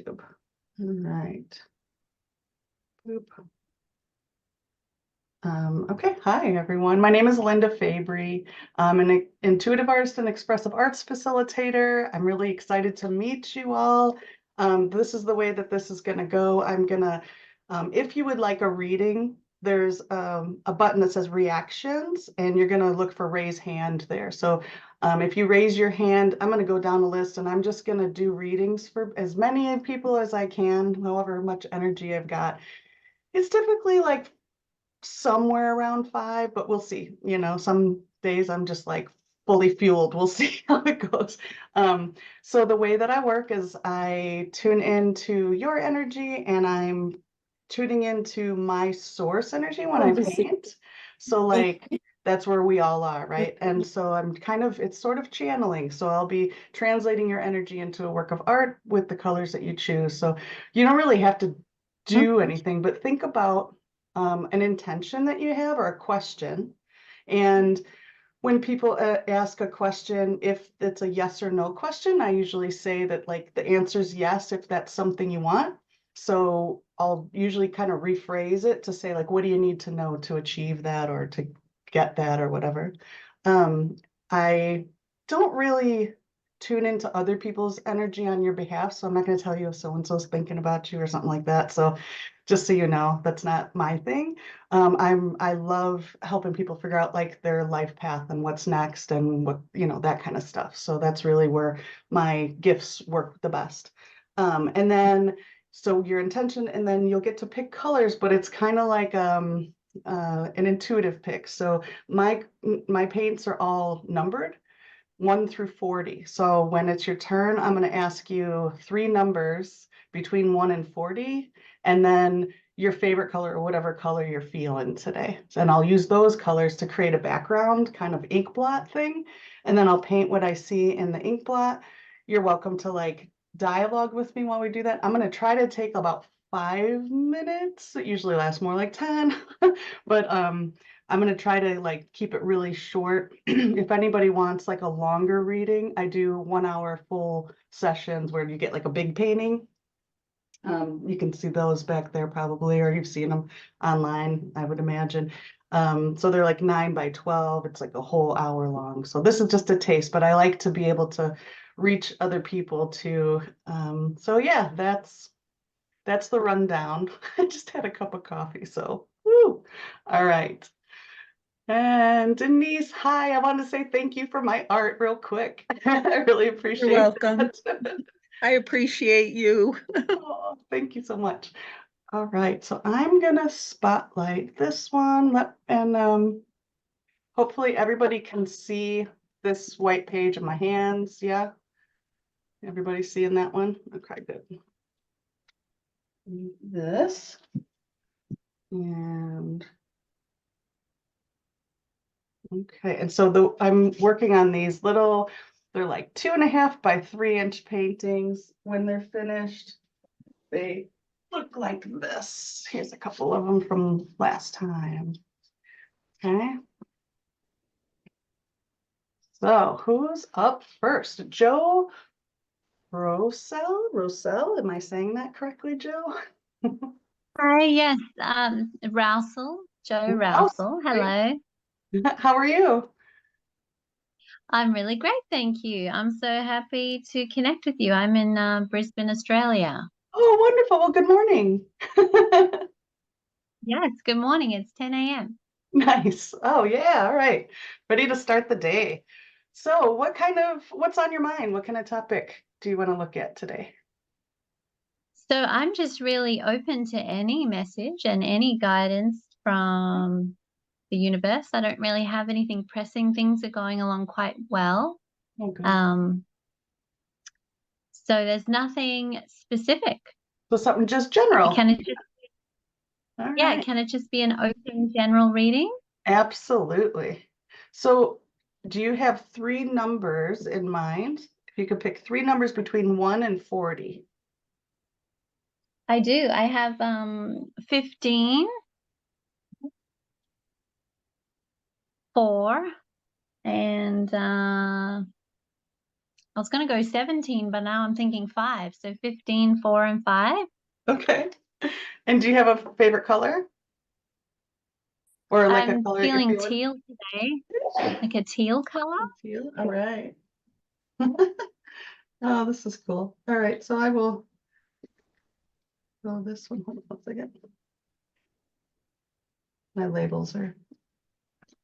All right. Boop. Okay, hi everyone. My name is Linda Fabry. I'm an intuitive artist and expressive arts facilitator. I'm really excited to meet you all. This is the way that this is going to go. If you would like a reading, there's a button that says reactions, and you're going to look for raise hand there. So if you raise your hand, I'm going to go down the list, and I'm just going to do readings for as many people as I can, however much energy I've got. It's typically like somewhere around 5, but we'll see. You know, some days I'm just like fully fueled. We'll see how it goes. So the way that I work is I tune into your energy, and I'm tuning into my source energy when I paint. So like that's where we all are, right? And so it's sort of channeling. So I'll be translating your energy into a work of art with the colors that you choose. So you don't really have to do anything, but think about an intention that you have or a question. And when people ask a question, if it's a yes or no question, I usually say that like the answer is yes if that's something you want. So I'll usually kind of rephrase it to say like, what do you need to know to achieve that or to get that or whatever. I don't really tune into other people's energy on your behalf, so I'm not going to tell you if so-and-so's thinking about you or something like that. So just so you know, that's not my thing. I love helping people figure out like their life path and what's next and what, you know, that kind of stuff. So that's really where my gifts work the best. And then, so your intention, and then you'll get to pick colors, but it's kind of like an intuitive pick. So my paints are all numbered 1 through 40. So when it's your turn, I'm going to ask you 3 numbers between 1 and 40, and then your favorite color or whatever color you're feeling today. And I'll use those colors to create a background, kind of ink blot thing. And then I'll paint what I see in the ink blot. You're welcome to like dialogue with me while we do that. I'm going to try to take about 5 minutes. It usually lasts more like 10, but I'm going to try to like keep it really short. If anybody wants like a longer reading, I do 1 hour full sessions where you get like a big painting. You can see those back there probably, or you've seen them online, I would imagine. So they're like 9 by 12. It's like a whole hour long. So this is just a taste, but I like to be able to reach other people too. So yeah, that's the rundown. I just had a cup of coffee, so woo. All right. And Denise, hi, I want to say thank you for my art real quick. I really You're appreciate welcome. that. I appreciate you. Oh, thank you so much. All right, so I'm gonna spotlight this one, and hopefully everybody can see this white page of my hands. Yeah, everybody seeing that one? Okay, good. This and okay, and so I'm working on these little, they're like 2.5 by 3 inch paintings. When they're finished, they look like this. Here's a couple of them from last time. Okay. So who's up first? Joe Rosell? Am I saying that correctly, Joe? Hi, yes, Rousel, Joe Rousel. Hello. How are you? I'm really great, thank you. I'm so happy to connect with you. I'm in Brisbane, Australia. Oh, wonderful. Well, good morning. Yes, good morning. It's 10 a.m. Nice. Oh, yeah. All right. Ready to start the day. So, what's on your mind? What kind of topic do you want to look at today? So I'm just really open to any message and any guidance from the universe. I don't really have anything pressing. Things are going along quite well. Oh, good. So there's nothing specific. So something just general. Can it just, All yeah, right. can it just be an open general reading? Absolutely. So, do you have 3 numbers in mind? If you could pick 3 numbers between 1 and 40. I do. I have 15, 4, and I was going to go 17, but now I'm thinking 5. So 15, 4, and 5. Okay. And do you have a favorite color? Or like a I'm color that you're feeling feeling? teal today, like a teal color. Teal? All right. Oh, this is cool. All right, so I will go this one. Hold on 1 second. My labels are.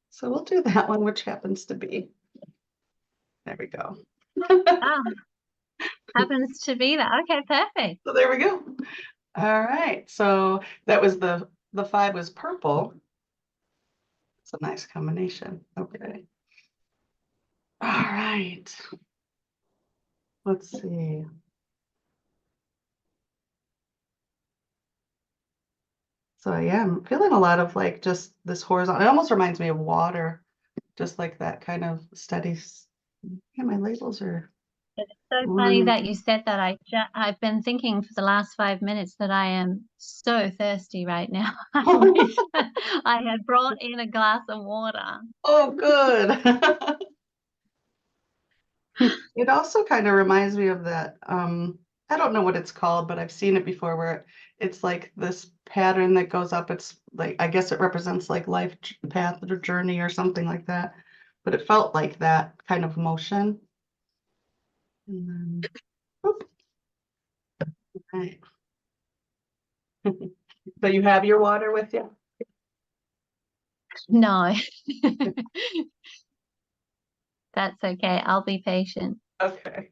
So we'll do that one, which happens to be. There we go. Ah, happens to be that. Okay, perfect. So there we go. All right. So that was the 5 was purple. It's a nice combination. Okay. All right. Let's see. So yeah, I'm feeling a lot of like just this horizontal. It almost reminds me of water, just like that kind of steady. Yeah, my labels are. It's so funny that you said that. I've been thinking for the last 5 minutes that I am so thirsty right now. I wish I had brought in a glass of water. Oh, good. It also kind of reminds me of that. I don't know what it's called, but I've seen it before where it's like this pattern that goes up. It's like, I guess it represents like life path or journey or something like that. But it felt like that kind of motion. And then, whoop, right. So you have your water with you? No, that's okay. I'll be patient. Okay.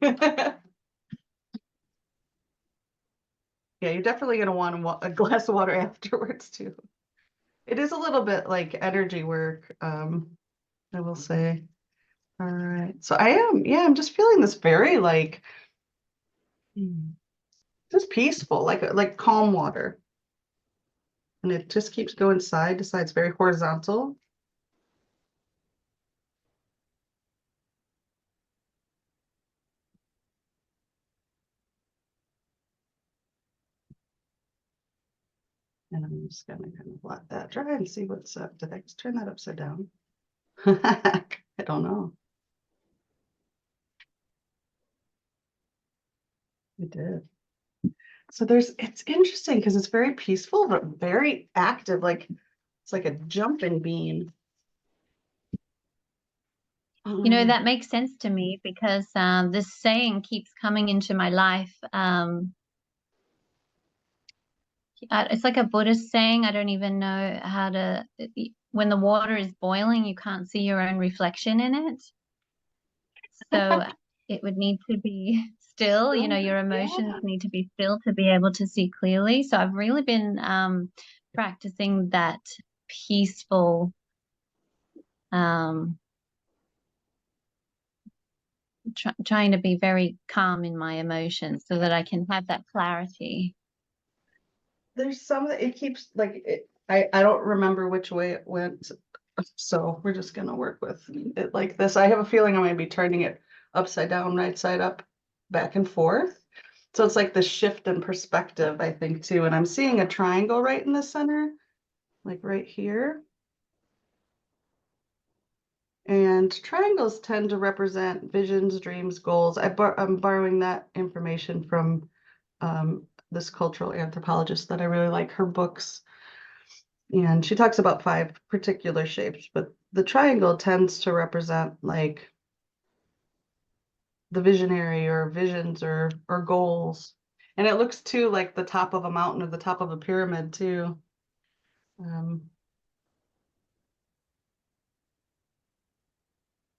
Yeah, you're definitely going to want a glass of water afterwards too. It is a little bit like energy work, I will say. All right. So yeah, I'm just feeling this very like just peaceful, like calm water. And it just keeps going side to side. It's very horizontal. And I'm just gonna kind of let that dry and see what's up. Did I just turn that upside down? I don't know. I did. So it's interesting because it's very peaceful, but very active. Like it's like a jumping bean. You know, that makes sense to me because this saying keeps coming into my life. It's like a Buddhist saying. I don't even know how to, when the water is boiling, you can't see your own reflection in it. So it would need to be still, you know, your emotions Yeah. need to be still to be able to see clearly. So I've really been practicing that peaceful, um, trying to be very calm in my emotions so that I can have that clarity. There's some that it keeps like I don't remember which way it went. So we're just gonna work with it like this. I have a feeling I'm gonna be turning it upside down, right side up, back and forth. So it's like the shift in perspective, I think, too. And I'm seeing a triangle right in the center, like right here. And triangles tend to represent visions, dreams, goals. I'm borrowing that information from this cultural anthropologist that I really like her books. And she talks about 5 particular shapes, but the triangle tends to represent like the visionary or visions or goals. And it looks too like the top of a mountain or the top of a pyramid too.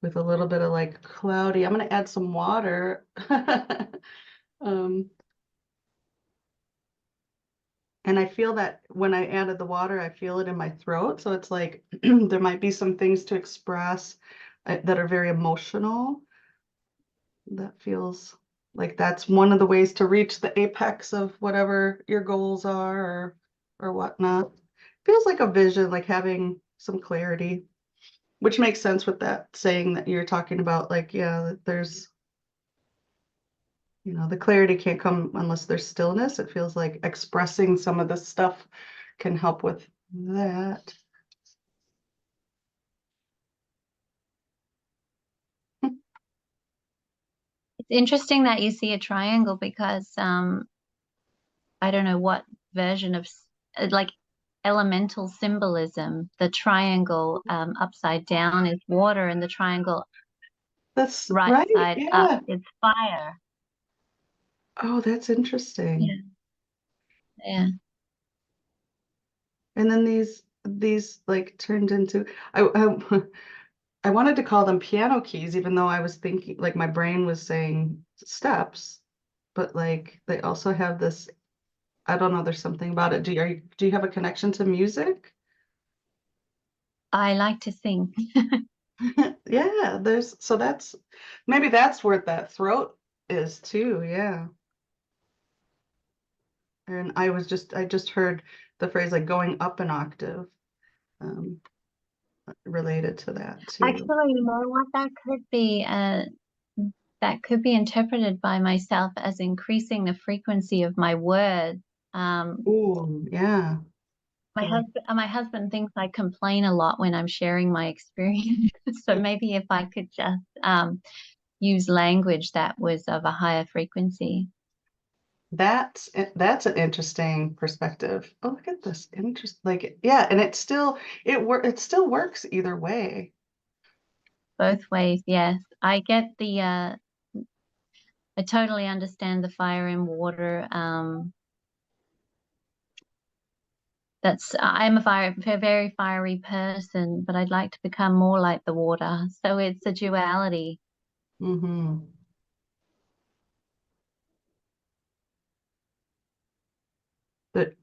With a little bit of like cloudy. I'm gonna add some water. um, and I feel that when I added the water, I feel it in my throat. So it's like there might be some things to express that are very emotional. That feels like that's one of the ways to reach the apex of whatever your goals are or whatnot. Feels like a vision, like having some clarity, which makes sense with that saying that you're talking about. Like, yeah, that there's, the clarity can't come unless there's stillness. It feels like expressing some of this stuff can help with that. It's interesting that you see a triangle because I don't know what version of like elemental symbolism. The triangle upside down is water, and the triangle That's right right. side up Yeah. is fire. Oh, that's Yeah, interesting. yeah. And then these like turned into I I wanted to call them piano keys, even though I was thinking like my brain was saying steps, but like they also have this, I don't know, there's something about it. Do you have a connection to music? I like to sing. Yeah, there's so that's maybe that's where that throat is too, yeah. And I just heard the phrase like going up an octave, um, related to that too. Actually, you know what? That could be interpreted by myself as increasing the frequency of my words. Um, Ooh, yeah. Yeah. my husband thinks I complain a lot when I'm sharing my experience. So maybe if I could just use language that was of a higher frequency. That's an interesting perspective. Oh, look at this. Interest like yeah, and it still works either way. Both ways, yes. I get I totally understand the fire and water. I'm a very fiery person, but I'd like to become more like the water. So it's a duality. Hmm. But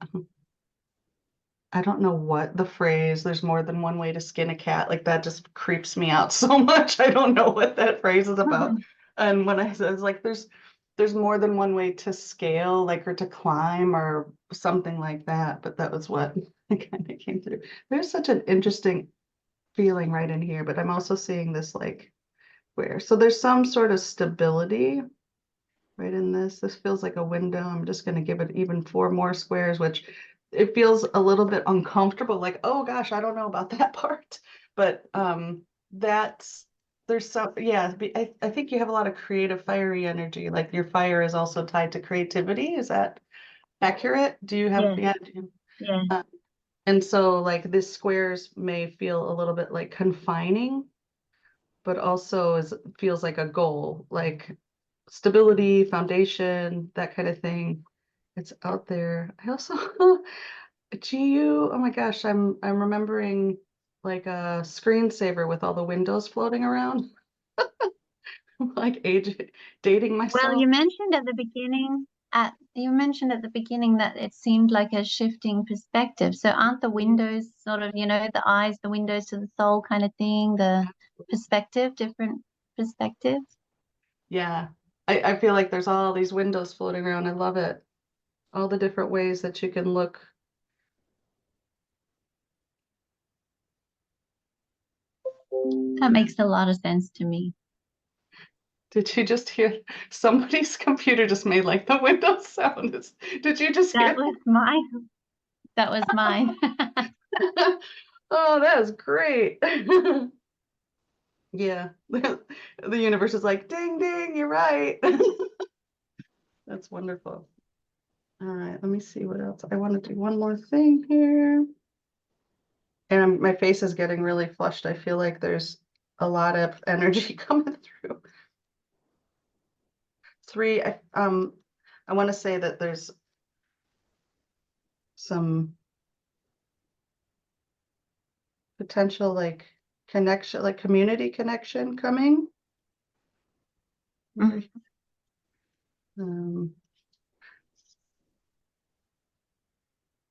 I don't know what the phrase, there's more than one way to skin a cat, like that just creeps me out so much. I don't know what that phrase is about. And when I said it's like there's more than one way to scale, like or to climb or something like that. But that was what kind of came through. There's such an interesting feeling right in here, but I'm also seeing this like where. So there's some sort of stability right in this. This feels like a window. I'm just going to give it even 4 more squares, which it feels a little bit uncomfortable. Like, oh gosh, I don't know about that part. But that's there's some yeah. I think you have a lot of creative, fiery energy. Like your fire is also tied to creativity. Is that accurate? Do you have Yeah, yeah? yeah. Uh, and so like this squares may feel a little bit like confining, but also feels like a goal, like stability, foundation, that kind of thing. It's out there. I also GU, oh my gosh, I'm remembering like a screensaver with all the windows floating around, like dating Well, myself. you mentioned at the beginning that it seemed like a shifting perspective. So aren't the windows sort of, the eyes, the windows to the soul kind of thing, the perspective, different perspectives? Yeah. I feel like there's all these windows floating around. I love it. All the different ways that you can look. That makes a lot of sense to me. Did you just hear somebody's computer just made like the Windows sound? Did you just That hear was mine. That was mine. that? Oh, that is great. Yeah. The universe is like, ding, ding, you're right. That's wonderful. All right, let me see what else. I want to do one more thing here. And my face is getting really flushed. I feel like there's a lot of energy coming through. 3, I want to say that there's some potential like connection, like community connection coming. Mhm. Um,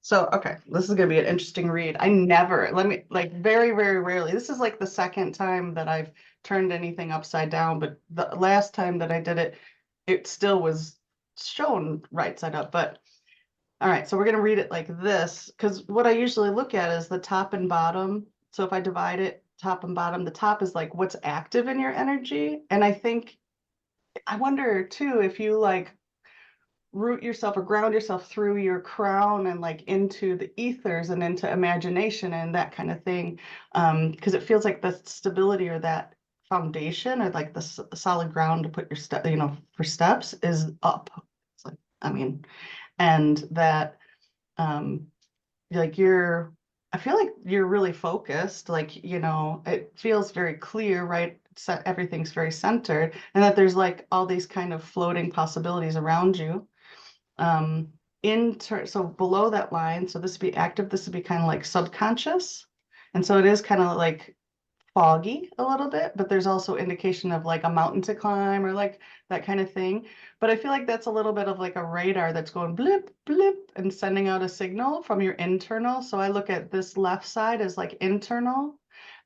so, okay, this is going to be an interesting read. Let me, like, very, very rarely. This is like the second time that I've turned anything upside down, but the last time that I did it, it still was shown right side up. But all right, so we're going to read it like this because what I usually look at is the top and bottom. So if I divide it top and bottom, the top is like what's active in your energy. And I wonder too if you like root yourself or ground yourself through your crown and like into the ethers and into imagination and that kind of thing, because it feels like the stability or that foundation, or like the solid ground to put your step, for steps, is up. It's like, I mean, and that, um, like I feel like you're really focused, like, it feels very clear, right? Everything's very centered, and that there's like all these kind of floating possibilities around you. Um, so below that line, so this would be active, this would be kind of like subconscious. And so it is kind of like foggy a little bit, but there's also indication of like a mountain to climb, or like that kind of thing. But I feel like that's a little bit of like a radar that's going blip, blip, and sending out a signal from your internal. So I look at this left side as like internal,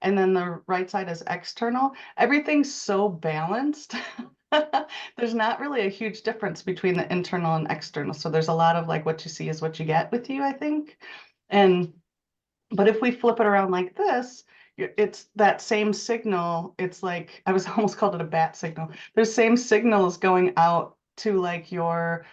and then the right side as external. Everything's so balanced. There's not really a huge difference between the internal and external. So there's a lot of like what you see is what you get with you, I think. And but if we flip it around like this, it's that same signal. It's like, I was almost called it a bat signal. There's same signals going out to like your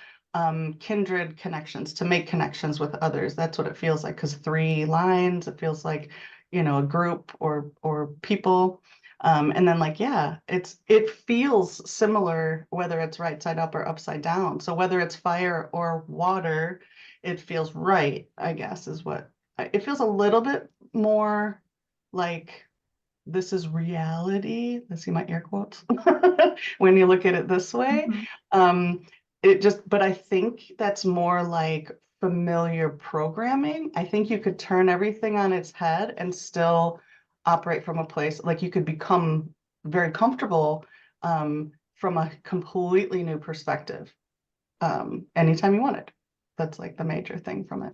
kindred connections, to make connections with others. That's what it feels like, because 3 lines, it feels like, a group or people. And then like, yeah, it feels similar, whether it's right side up or upside down. So whether it's fire or water, it feels right, I guess, is what it feels a little bit more like this is reality. Let's see my air quotes when you look at it this way. Mhm. But I think that's more like familiar programming. I think you could turn everything on its head and still operate from a place like you could become very comfortable from a completely new perspective anytime you wanted. That's like the major thing from it.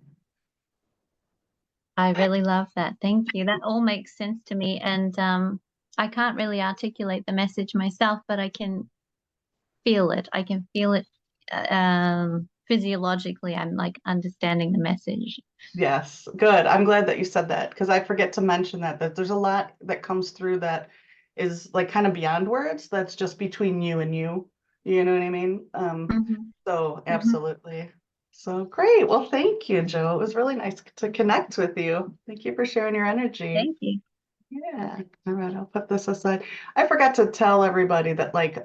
I really love that. Thank you. That all makes sense to me. And I can't really articulate the message myself, but I can feel it. I can feel it physiologically. I'm like understanding the message. Yes, good. I'm glad that you said that, because I forget to mention that there's a lot that comes through that is like kind of beyond words. That's just between you and you. You know what I mean? Hmm. So Hmm. absolutely. So great. Well, thank you, Joe. It was really nice to connect with you. Thank you for sharing your energy. Thank you. Yeah, all right, I'll put this aside. I forgot to tell everybody that like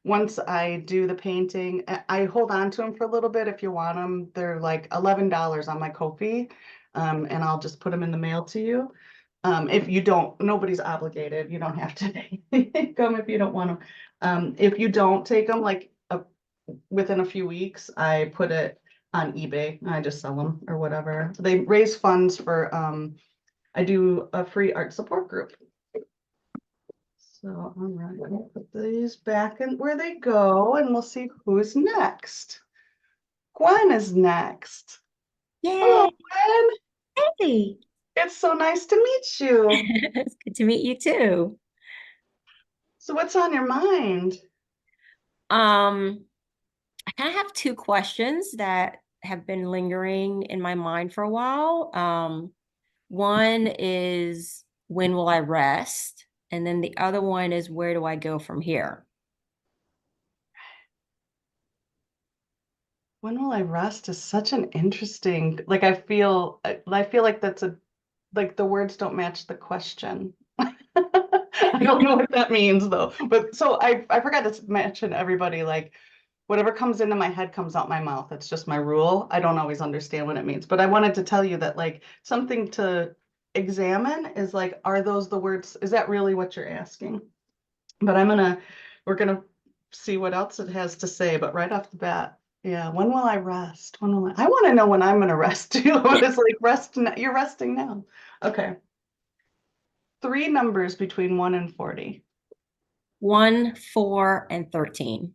once I do the painting, I hold on to them for a little bit if you want them. They're like $11 on my Ko-fi, and I'll just put them in the mail to you. If you don't, nobody's obligated. You don't have to take them if you don't want them. If you don't take them, like within a few weeks, I put it on eBay. I just sell them or whatever. They raise funds for I do a free art support group. So, all right, I'll put these back in where they go, and we'll see who's next. Gwen is next. Hello, Yay! Gwen. Hey, It's so nice to meet you. it's good to meet you too. So, what's on your mind? Um, I kind of have 2 questions that have been lingering in my mind for a while. One is when will I rest? And then the other one is where do I go from here? When will I rest is such an interesting, like I feel like that's like the words don't match the question. I don't know what that means though. But so I forgot to mention everybody, like whatever comes into my head comes out my mouth. It's just my rule. I don't always understand what it means. But I wanted to tell you that like something to examine is like, are those the words? Is that really what you're asking? But we're gonna see what else it has to say. But right off the bat, yeah, when will I rest? I want to know when I'm gonna rest too. It's like rest, you're resting now. Okay. 3 numbers between 1 and 40. 1, 4, and 13.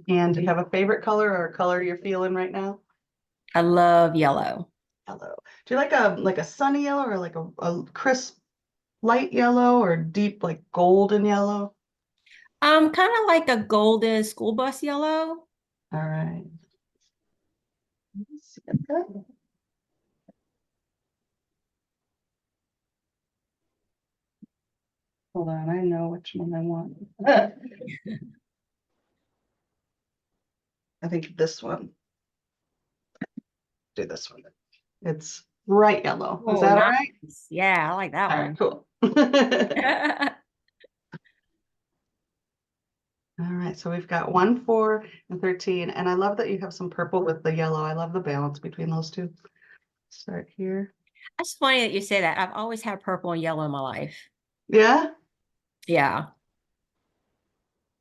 And do you have a favorite color or a color you're feeling right now? I love yellow. Yellow. Do you like a sunny yellow, or like a crisp light yellow, or deep like golden yellow? Kind of like a golden school bus yellow. All right. Let's see. Okay. Hold on, I know which one I want. I think this one. Do this one. It's bright yellow. Is Oh, that all nice. right? Yeah, I like that All one. right, cool. All right, so we've got 1, 4, and 13. And I love that you have some purple with the yellow. I love the balance between those two. Start here. That's funny that you say that. I've always had purple and yellow in my life. Yeah, Yeah.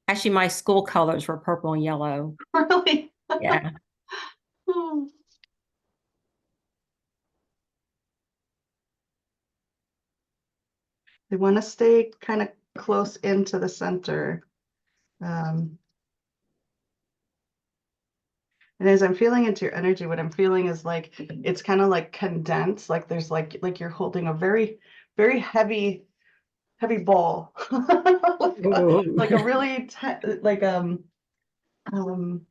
Actually, my school colors were purple and yellow. really. Yeah. Hmm. They want to stay kind of close into the center. Um, and as I'm feeling into your energy, what I'm feeling is like it's kind of like condensed, like there's like you're holding a very, very heavy ball. Like a really um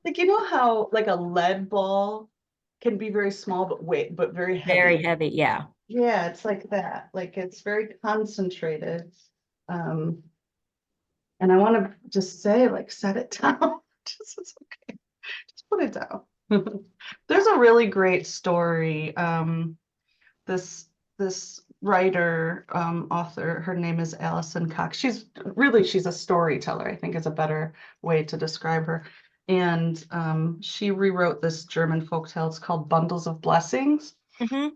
like you know how like a lead ball can be very small but very Very heavy. heavy. Yeah. Yeah, it's like that. Like it's very concentrated. Um, and I want to just say, like, set it down. Just it's okay. Just put it down. There's a really great story. This this writer, author, her name is Alison Cox. She's a storyteller, I think is a better way to describe her. And she rewrote this German folktale. It's called Bundles of Blessings. Hmm.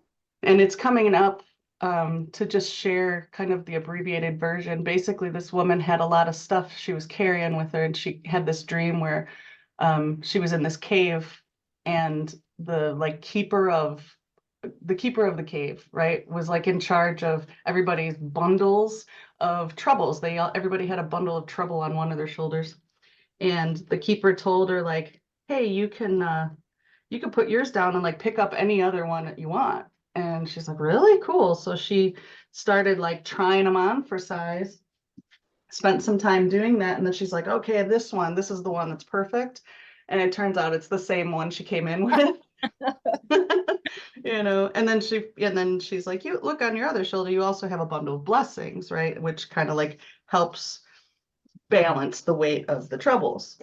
And it's coming up to just share kind of the abbreviated version. Basically, this woman had a lot of stuff she was carrying with her, and she had this dream where she was in this cave, and the keeper of the cave, right, was like in charge of everybody's bundles of troubles. Everybody had a bundle of trouble on one of their shoulders, and the keeper told her like, "Hey, you can put yours down and like pick up any other one that you want." And she's like, "Really? Cool." So she started like trying them on for size, spent some time doing that, and then she's like, "Okay, this is the one that's perfect." And it turns out it's the same one she came in with. And then she's like, "You look on your other shoulder, you also have a bundle of blessings, right?" Which kind of like helps balance the weight of the troubles.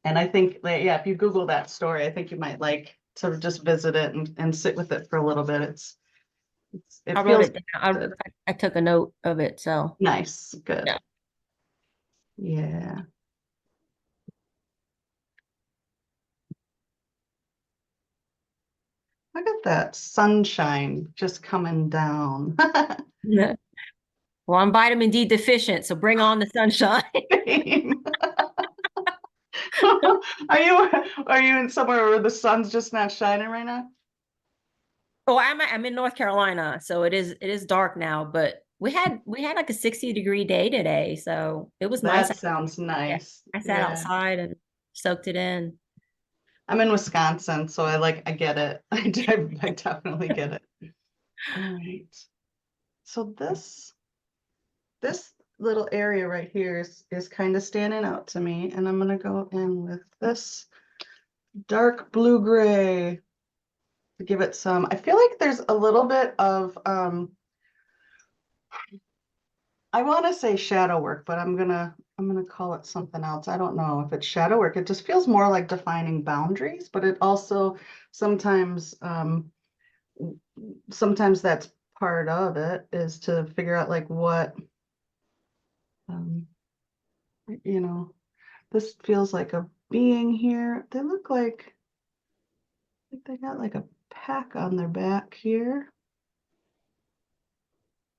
And I think, like, yeah, if you Google that story, I think you might like to just visit it and sit with it for a little bit. I It wrote feels it down. good. I took a note of it. So Nice, good. yeah. Yeah. Look at that sunshine just coming down. Well, I'm vitamin D deficient, so bring on the sunshine. Same. Are you in somewhere where the sun's just not shining right now? Oh, I'm in North Carolina, so it is dark now, but we had like a 60-degree day today, so it was nice. That sounds Yeah, nice. I sat Yeah. outside and soaked it in. I'm in Wisconsin, so I get it. I definitely get it. All right. So this little area right here is kind of standing out to me, and I'm gonna go in with this dark blue gray to give it some. I feel like there's a little bit of I want to say shadow work, but I'm gonna call it something else. I don't know if it's shadow work. It just feels more like defining boundaries, but it also sometimes sometimes that's part of it is to figure out like what um, you know. This feels like a being here. They look like they got like a pack on their back here.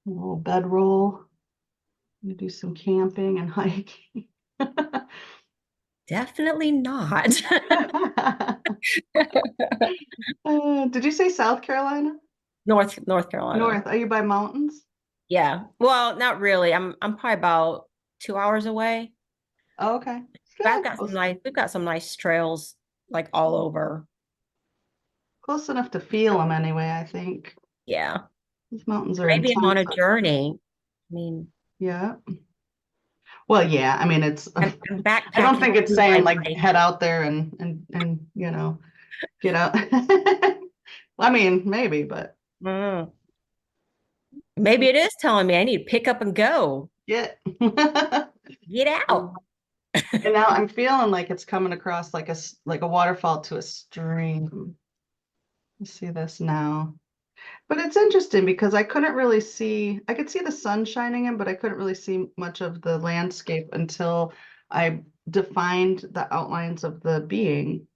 A little bedroll. You do some camping and hiking. Definitely not. Did you say South Carolina? North Carolina. North. Are you by mountains? Yeah. Well, not really. I'm probably about 2 hours away. Oh, okay. But Yeah, close, we've got some nice trails like all over. close enough to feel them anyway, I think. Yeah. These mountains are Maybe I'm on intense. a journey. I mean, Yeah. Well, yeah, I mean it's I'm I don't backpacking think it's through my saying like life. head out there and get out. I mean, maybe, but Mm. Maybe it is telling me I need to pick up and go. yeah. Get out. And now I'm feeling like it's coming across like like a waterfall to a stream. You see this now. But it's interesting because I couldn't really see, I could see the sun shining in, but I couldn't really see much of the landscape until I defined the outlines of the being.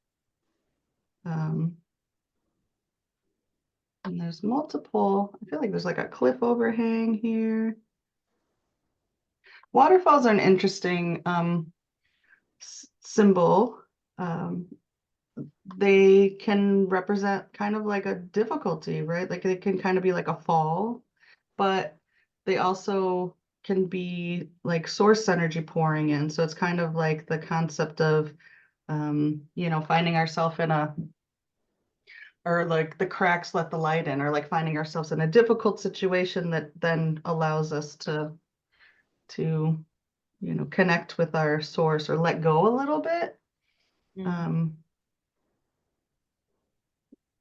And there's multiple, I feel like there's like a cliff overhang here. Waterfalls are an interesting symbol. Um, they can represent kind of like a difficulty, right? Like they can kind of be like a fall, but they also can be like source energy pouring in. So it's kind of like the concept of, you know, finding ourselves in a, or like the cracks let the light in, or like finding ourselves in a difficult situation that then allows us to, you know, connect with our source or let go a little bit. Um,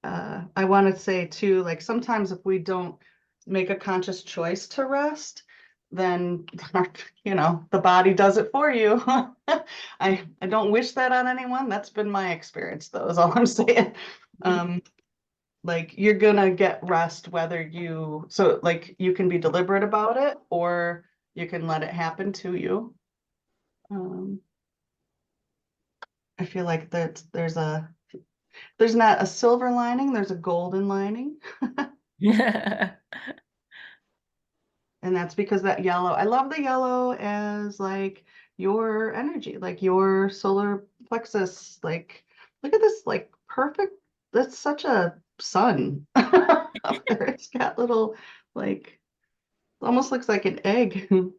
I want to say too, like sometimes if we don't make a conscious choice to rest, then you know, the body does it for you. I don't wish that on anyone. That's been my experience though, is all I'm saying. Like you're gonna get rest whether you, so like you can be deliberate about it or you can let it happen to you. I feel like there's not a silver lining, there's a golden lining. And that's because that yellow, I love the yellow as like your energy, like your solar plexus. Like, look at this, like perfect. That's such a sun up there. It's got little, like, almost looks like an egg. Well,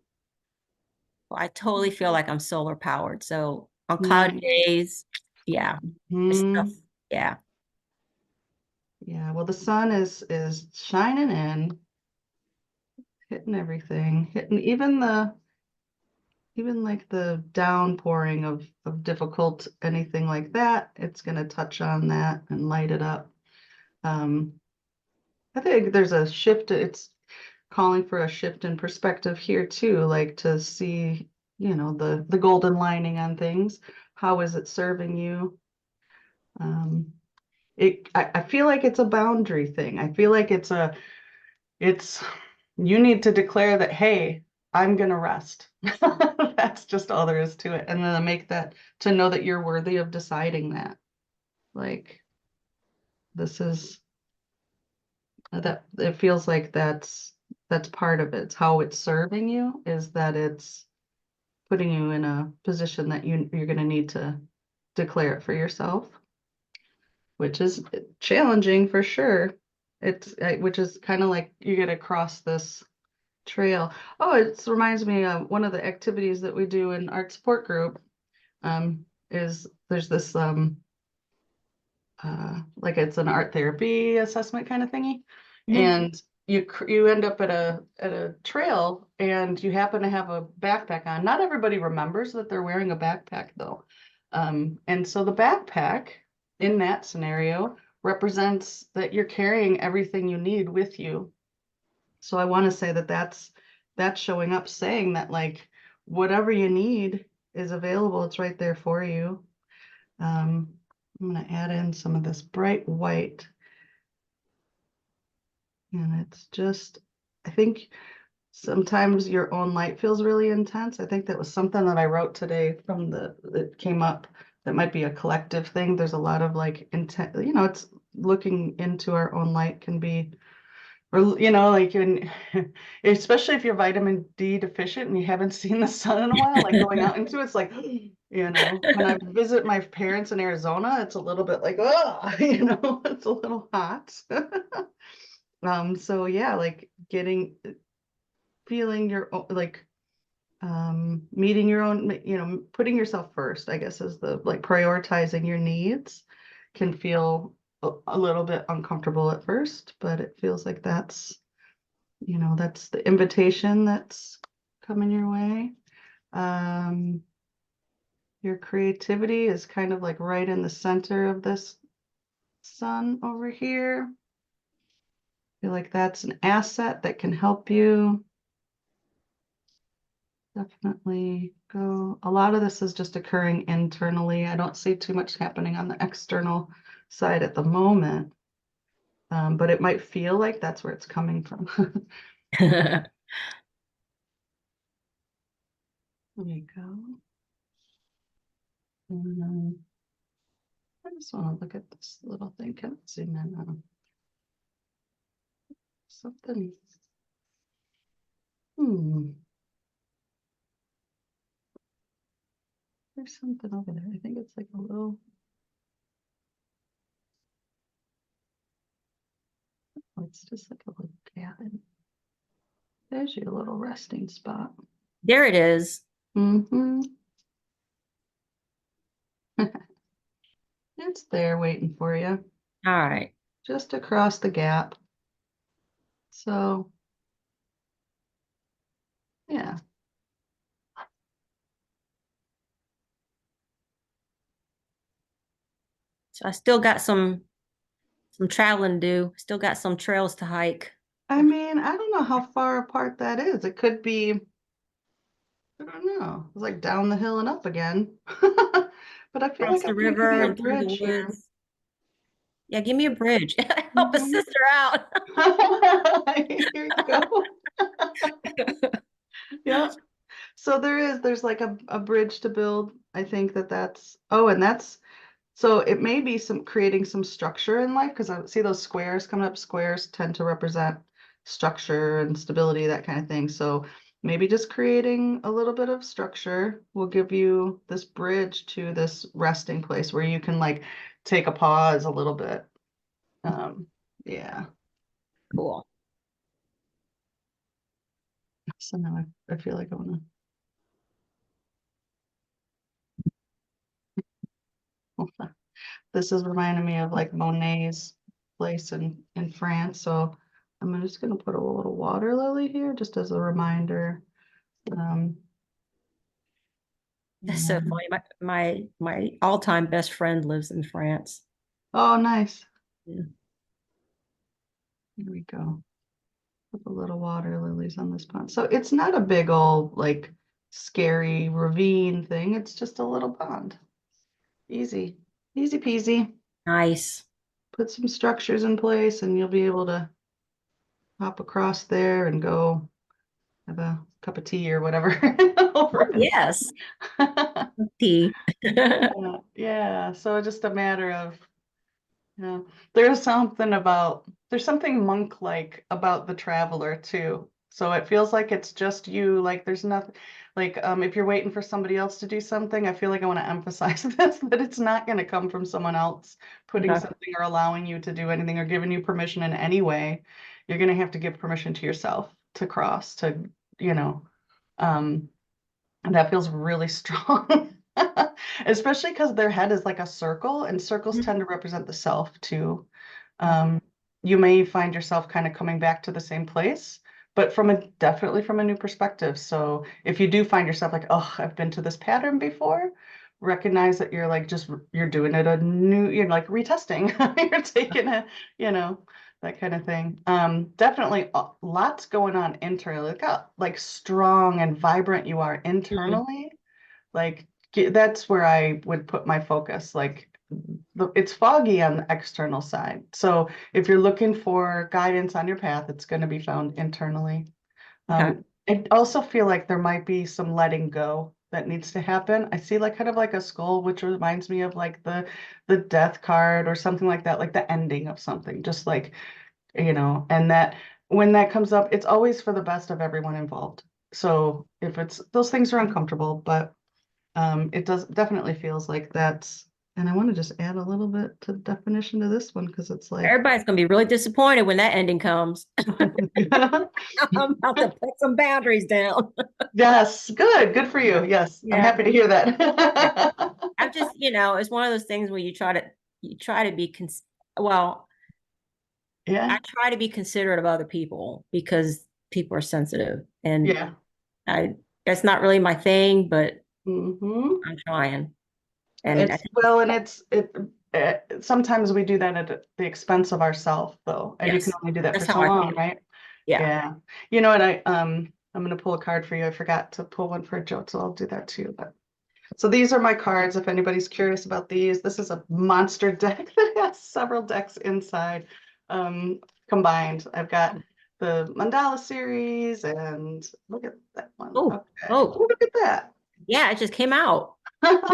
I totally feel like I'm solar powered. So on cloudy Nice. days, yeah, it's stuff. Mhm. Yeah. Yeah, well, the sun is shining in, hitting everything, hitting even like the downpouring of difficult anything like that, it's going to touch on that and light it up. um I think there's a shift, it's calling for a shift in perspective here too, like to see, you know, the golden lining on things. How is it serving you? um I feel like it's a boundary thing. I feel like it's you need to declare that, hey, I'm gonna rest. That's just all there is to it. And then make that, to know that you're worthy of deciding that. Like this is that, it feels like that's part of it. It's how it's serving you, is that it's putting you in a position that you're gonna need to declare it for yourself, which is challenging for sure. It's which is kind of like you get across this trail. Oh, it reminds me of one of the activities that we do in art support group. Is there's this like it's an art therapy assessment kind of thingy, Mhm. and you end up at a trail and you happen to have a backpack on. Not everybody remembers that they're wearing a backpack though, and so the backpack in that scenario represents that you're carrying everything you need with you. So I want to say that that's showing up, saying that like whatever you need is available. It's right there for you. I'm going to add in some of this bright white, and it's just, I think sometimes your own light feels really intense. I think that was something that I wrote today from that came up, that might be a collective thing. There's a lot of like intent, you know, it's looking into our own light can be, or you know, like especially if you're vitamin D deficient and you haven't seen the sun in a while, like going out into it's like, you know, when I visit my parents in Arizona, it's a little bit like, oh, you know, it's a little hot. So yeah, like feeling your own, like meeting your own, you know, putting yourself first, I guess, is the like prioritizing your needs can feel a little bit uncomfortable at first, but it feels like that's, you know, that's the invitation that's coming your way. Um, your creativity is kind of like right in the center of this sun over here. I feel like that's an asset that can help you. Definitely go. A lot of this is just occurring internally. I don't see too much happening on the external side at the moment. but it might feel like that's where it's coming from. There you go. And I just want to look at this little thing. Can I zoom in on something? There's something over there. I think it's like a little. Oh, it's just like a little cabin. There's your little resting spot. There it is. Mm-hmm. It's there waiting for you, All right. just across the gap. So, yeah. So I still got some traveling to do. Still got some trails to hike. I mean, I don't know how far apart that is. It could be, I don't know, it's like down the hill and up again. But I feel Across like the I'm gonna give river you a and through the bridge here. woods. Yeah, give me a bridge. Help a Mhm. sister out. Here you go. Yeah. So there's like a bridge to build. I think that's, oh, and that's, so it may be some creating some structure in life because I see those squares coming up. Squares tend to represent structure and stability, that kind of thing. So maybe just creating a little bit of structure will give you this bridge to this resting place where you can like take a pause a little bit. Yeah. Cool. So now I feel like I want to. This is reminding me of like Monet's place in France. So I'm just gonna put a little water lily here just as a reminder. Um, That's so and- funny. My all-time best friend lives in France. oh, nice. Yeah. Here we go. Put the little water lilies on this pond. So it's not a big old like scary ravine thing. It's just a little pond. Easy, easy peasy. Nice. Put some structures in place and you'll be able to hop across there and go have a cup of tea or whatever over Oh, yes. Tea. yeah. So just a matter of, yeah, there's something monk-like about the traveler too. So it feels like it's just you, like there's nothing, like if you're waiting for somebody else to do something, I feel like I want to emphasize this, that it's not going to come from someone else putting Okay. something or allowing you to do anything or giving you permission in any way. You're going to have to give permission to yourself to cross, to, you know, um, and that feels really strong. Especially because their head is like a circle, and circles tend to represent the self too. Um, you may find yourself kind of coming back to the same place, but definitely from a new perspective. So if you do find yourself like, oh, I've been to this pattern before, recognize that you're like you're doing it you're like retesting. You're taking it, you know, that kind of thing. Definitely lots going on internally. Look how like strong and vibrant you are internally. Like that's where I would put my focus. Like it's foggy on the external side. So if you're looking for guidance on your path, it's going to be found internally. Okay. I also feel like there might be some letting go that needs to happen. I see like kind of like a skull, which reminds me of like the death card or something like that, like the ending of something, just like, you know, and that when that comes up, it's always for the best of everyone involved. So if it's those things are uncomfortable, but it does definitely feels like that's, and I want to just add a little bit to definition to this one because it's like, Everybody's gonna be really disappointed when that ending comes. I'm about to put some boundaries down. yes, good for you. Yes, I'm Yeah. happy to hear Yeah. that. I'm just, it's one of those things where you try to be well, Yeah, I try to be considerate of other people because people are sensitive and yeah. that's not really my thing, but Hmm. I'm trying. And I think, Well, and sometimes we do that at the expense of ourselves, though, and you can yes, only do that for that's how so I long, feel. right? Yeah. Yeah. You know what? I'm gonna pull a card for you. I forgot to pull one for Joe, so I'll do that too. But so these are my cards. If anybody's curious about these, this is a monster deck that has several decks inside. combined. I've got the mandala series and look at that one. Oh, Okay. oh, Look at that. yeah, it just came out. Look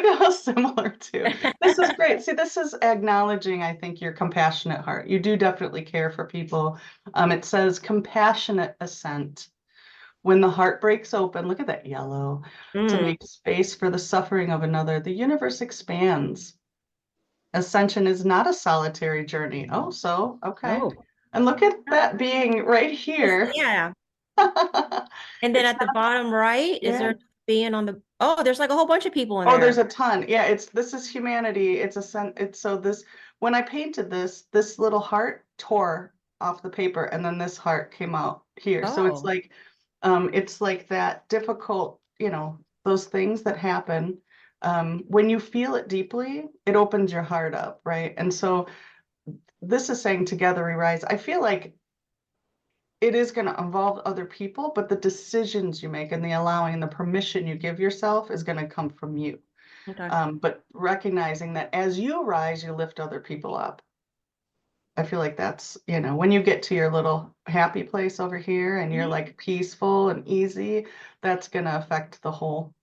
at how similar to. This is great. See, this is acknowledging, I think, your compassionate heart. You do definitely care for people. It says compassionate assent. When the heart breaks open, look at that yellow, to Mm. make space for the suffering of another, the universe expands. Ascension is not a solitary journey. Oh, so, okay. Oh, And look at that being right here. yeah. And then It's at the bottom right, is yeah. there being on the, oh, there's like a whole bunch of people in Oh, there. there's a ton. Yeah, this is humanity. It's so this, when I painted this little heart tore off the paper and then this heart came out here. So Oh, it's like that difficult, those things that happen. When you feel it deeply, it opens your heart up, right? And so this is saying together we rise. I feel like it is going to involve other people, but the decisions you make and the allowing and the permission you give yourself is going to come from you. okay. But recognizing that as you rise, you lift other people up. I feel like that's, when you get to your little happy place over here and you're Mhm. like peaceful and easy, that's going to affect the whole.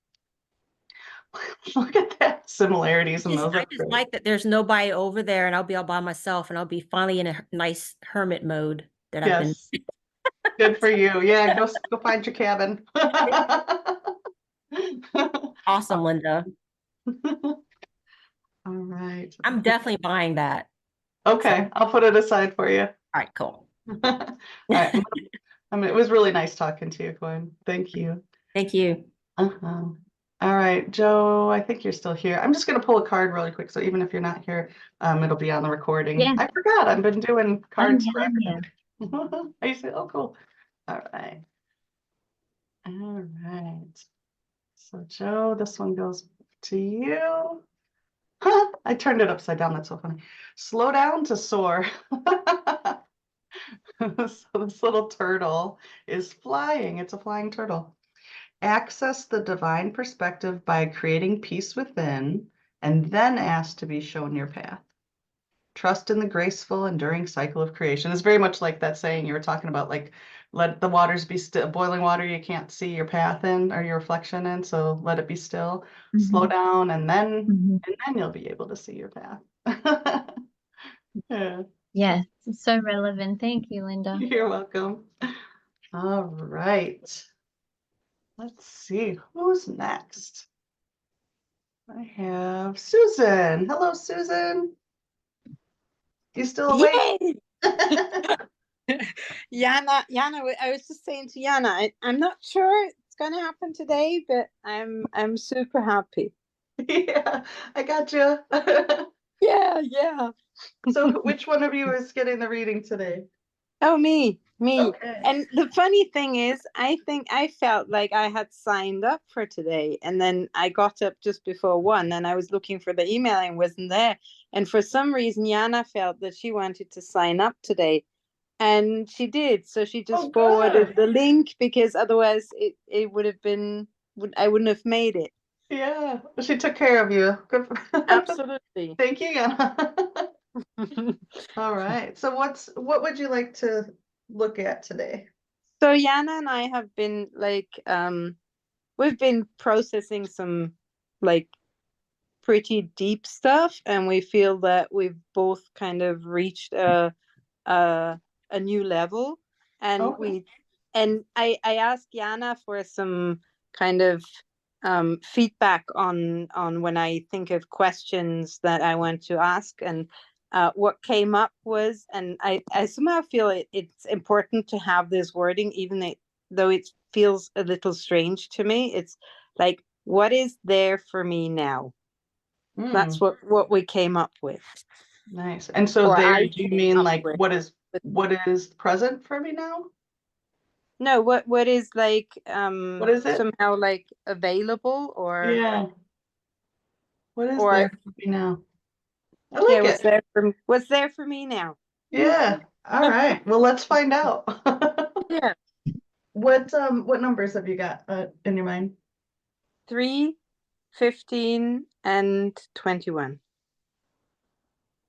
Look at that similarities in those. I That's just great. like that there's nobody over there and I'll be all by myself and I'll be finally in a nice hermit mode that I've been. Yes. Good for you. Yeah, go find your cabin. Awesome, Linda. All right. I'm definitely buying that. Okay, I'll put it aside for you. All right, cool. All right. It was really nice talking to you, Gwen. Thank you. Thank you. Uh-huh. All right, Joe, I think you're still here. I'm just going to pull a card really quick. So even if you're not here, it'll be on the recording. Yeah. I forgot. I've been doing I'm cards here, I'm forever. I say, oh, cool. All right. All right. So Joe, this one goes to you. I turned it upside down. That's so funny. Slow down to soar. So this little turtle is flying. It's a flying turtle. Access the divine perspective by creating peace within and then ask to be shown your path. Trust in the graceful, enduring cycle of creation. It's very much like that saying you were talking about, like, let the waters be still, boiling water you can't see your path in or your reflection in, so let it be still. Slow down and then you'll be able to see your path. Yeah. Yes, it's so relevant. Thank you, Linda. You're welcome. All right. Let's see who's next. I have Susan. Hello, Susan. You still awake? Yay! Jana, I was just saying to Jana, I'm not sure it's gonna happen today, but I'm super happy. Yeah, I got you. Yeah. So which one of you is getting the reading today? Oh, me. Okay. And the funny thing is, I think I felt like I had signed up for today, and then I got up just before 1, and I was looking for the email and wasn't there. And for some reason, Jana felt that she wanted to sign up today, and she did. So she just forwarded the link, because otherwise it would have been, I wouldn't have made it. Yeah, she took care of you. Good. Absolutely. Thank you, Anna. All right. So what would you like to look at today? So Jana and I have been we've been processing some like pretty deep stuff, and we feel that we've both kind of reached a new level. And Okay. I asked Jana for some kind of feedback on when I think of questions that I want to ask. And what came up was, and I somehow feel it's important to have this wording, even though it feels a little strange to me. It's like, what is there for me now? That's what we came up with. Nice. And so Or there, I do you came mean up like with. what is present for me now? No, what is like What is it? somehow like available, or Yeah. What is or there for me now? I yeah, like it. what's there for me now? Yeah. All right. Well, let's find out. Yeah. What numbers have you got in your mind? 3, 15, and 21.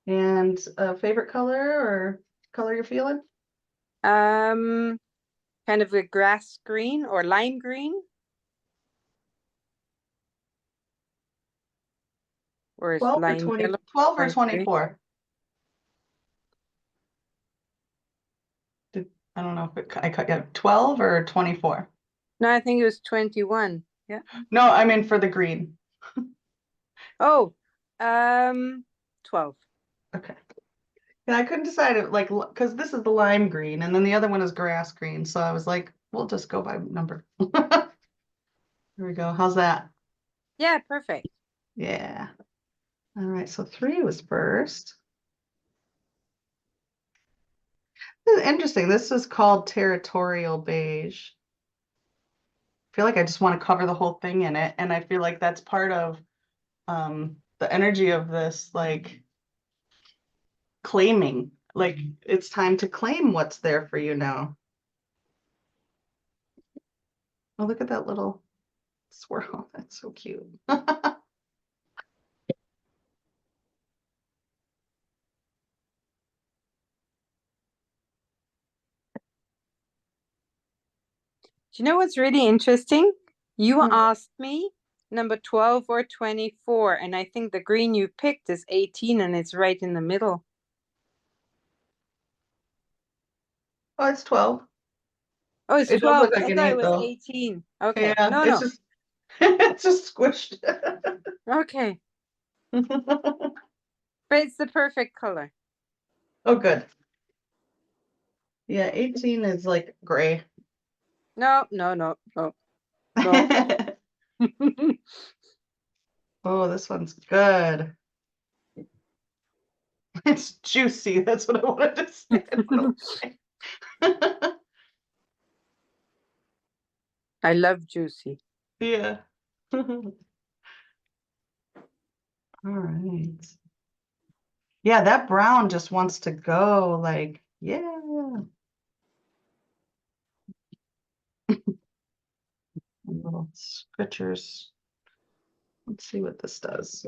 And And a favorite color or color you're feeling? Kind of a grass green or lime green, or is 12 or lime 20, yellow? 12 or Lime green? 24? I don't know if I cut you 12 or 24. No, I think it was 21. Yeah. No, I mean for the green. Oh, 12. Okay. Yeah, I couldn't decide it like because this is the lime green and then the other one is grass green. So I was like, we'll just go by number. Here we go. How's that? Yeah, perfect. Yeah. All right. So 3 was first. This is interesting. This is called territorial beige. I feel like I just want to cover the whole thing in it. And I feel like that's part of the energy of this, like claiming, like it's time to claim what's there for you now. Oh, look at that little swirl. That's so cute. Do you know what's really interesting? You Hmm. asked me number 12 or 24, and I think the green you picked is 18 and it's right in the middle. Oh, it's 12. Oh, it's It does 12. look like I an thought it 8 was though. 18. Okay. Yeah, No, it's no. just it's just squished. Okay. But it's the perfect color. Oh, good. Yeah, 18 is like gray. No, no, no, no, no. Oh, this one's good. It's juicy. That's what I wanted to say. I don't know why. I love juicy. Yeah. All right. Yeah, that brown just wants to go like, yeah. Little scriptures. Let's see what this does.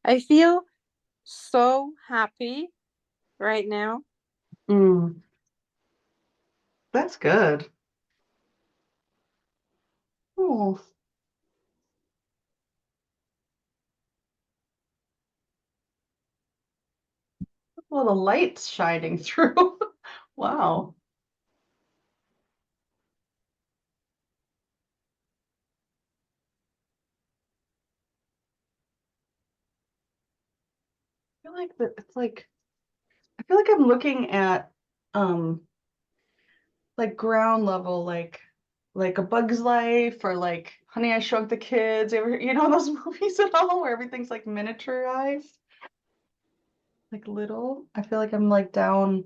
I feel so happy right now. Mm, that's good. Oh, little lights shining through. Wow. I feel like that it's like I feel like I'm looking at um like ground level, like A Bug's Life or like Honey, I Shrunk the Kids. You know those movies at all where everything's like miniaturized, like little. I feel like I'm like down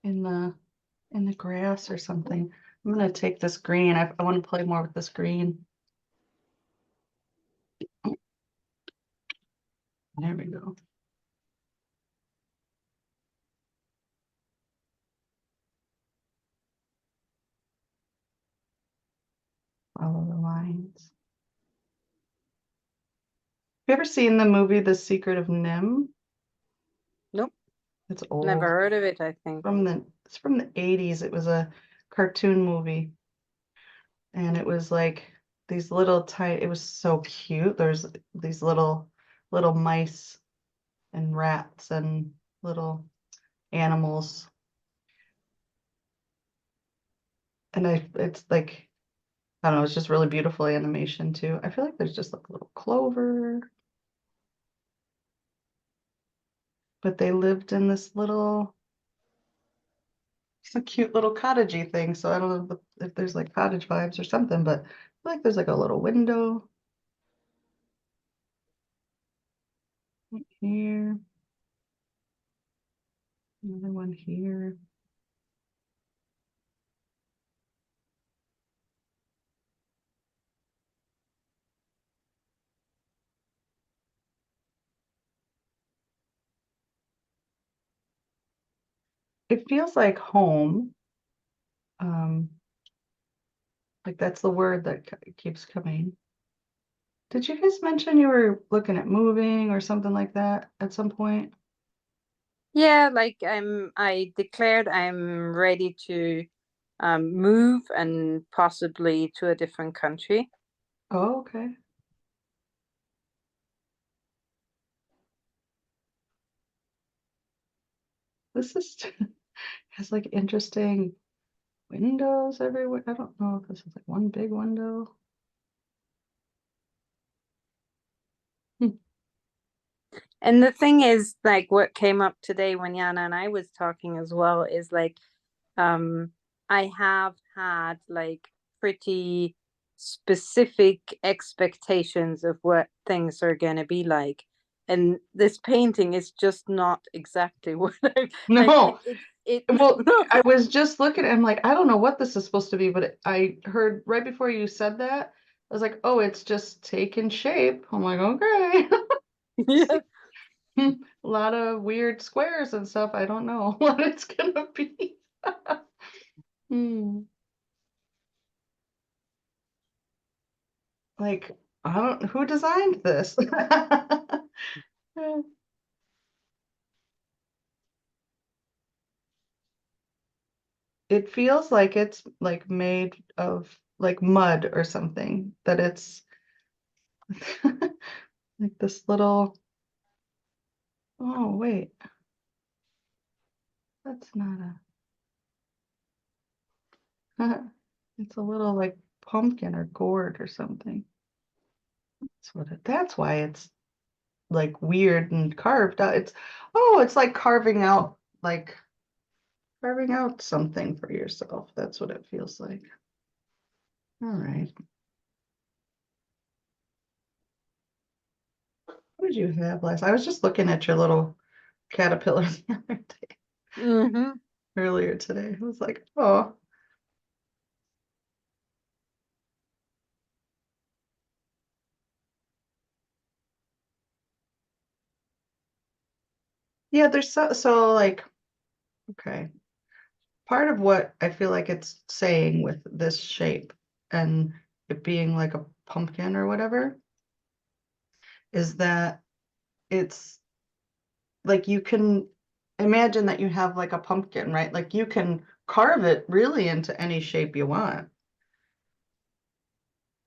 in the grass or something. I'm gonna take this green. I want to play more with this green. There we go. Follow the lines. Have you ever seen the movie The Secret of Nim? Nope, It's never old. heard of it, I think. It's from the 80s. It was a cartoon movie. And it was like these little tiny, it was so cute. There's these little mice and rats and little animals. And it's like, I don't know, it's just really beautiful animation too. I feel like there's just like a little clover, but they lived in this little, it's a cute little cottagey thing. So I don't know if there's like cottage vibes or something, but I feel like there's like a little window right here, another one here. it feels like home. Like that's the word that keeps coming. Did you guys mention you were looking at moving or something like that at some point? Yeah, like I declared I'm ready to move and possibly to a different country. Oh, okay. This is has like interesting windows everywhere. I don't know if this is like one big window. Hmm. And the thing is, like, what came up today when Yana and I was talking as well is like, um, I have had like pretty specific expectations of what things are going to be like. And this painting is just not exactly what I like. No. It Well, I was just looking, I'm like, I don't know what this is supposed to be, but I heard right before you said that, I was like, oh, it's just taking shape. I'm like, okay. yeah. A lot of weird squares and stuff. I don't know what it's gonna be. Hmm. Like, I don't, who designed this? It feels like it's like made of like mud or something, that it's like this little, oh, wait, that's not a, it's a little like pumpkin or gourd or something. That's why it's like weird and carved out. It's, oh, it's like carving out something for yourself. That's what it feels like. All right. What did you have last? I was just looking at your little caterpillar the other day, Hmm. earlier today. I was like, oh, yeah, there's so like, okay. Part of what I feel like it's saying with this shape and it being like a pumpkin or whatever is that it's like you can imagine that you have like a pumpkin, right? Like you can carve it really into any shape you want.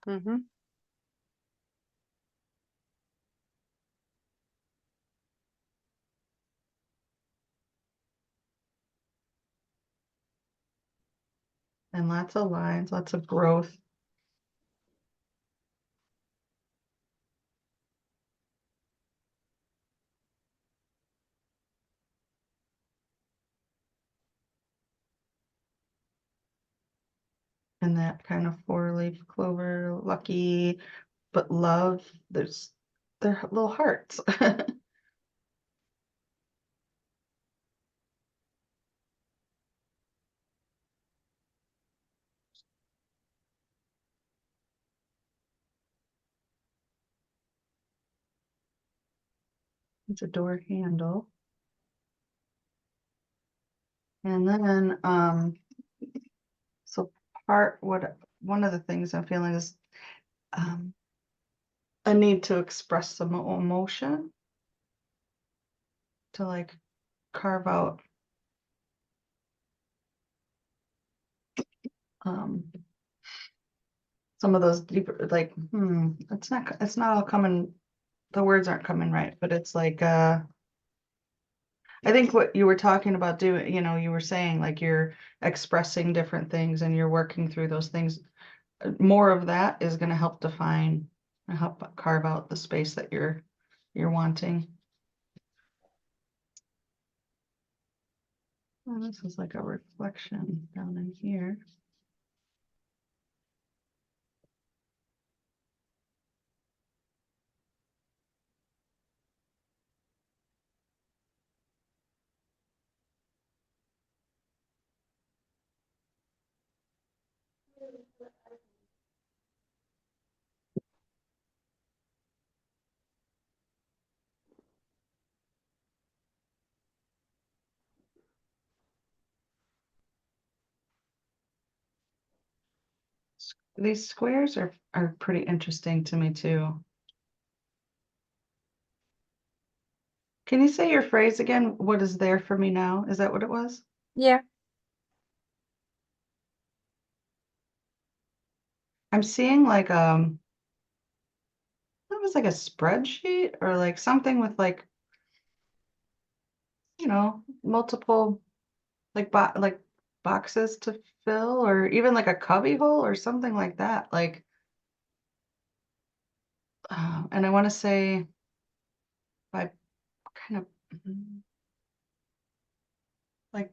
Hmm. And lots of lines, lots of growth. And that kind of four-leaf clover, lucky, but love, they're little hearts. It's a door handle. And then, so one of the things I'm feeling is um, a need to express some emotion, to like carve out um, some of those deeper, like, it's not all coming, the words aren't coming right, but it's like, I think what you were talking about doing, you were saying like you're expressing different things and you're working through those things. More of that is going to help define, help carve out the space that you're wanting. Oh, this is like a reflection down in here. These squares are pretty interesting to me too. Can you say your phrase again? What is there for me now? Is that what it was? Yeah. I'm seeing like it was like a spreadsheet or like something with like, multiple like boxes to fill, or even like a cubby hole or something like that. Like, and I want to say by kind of like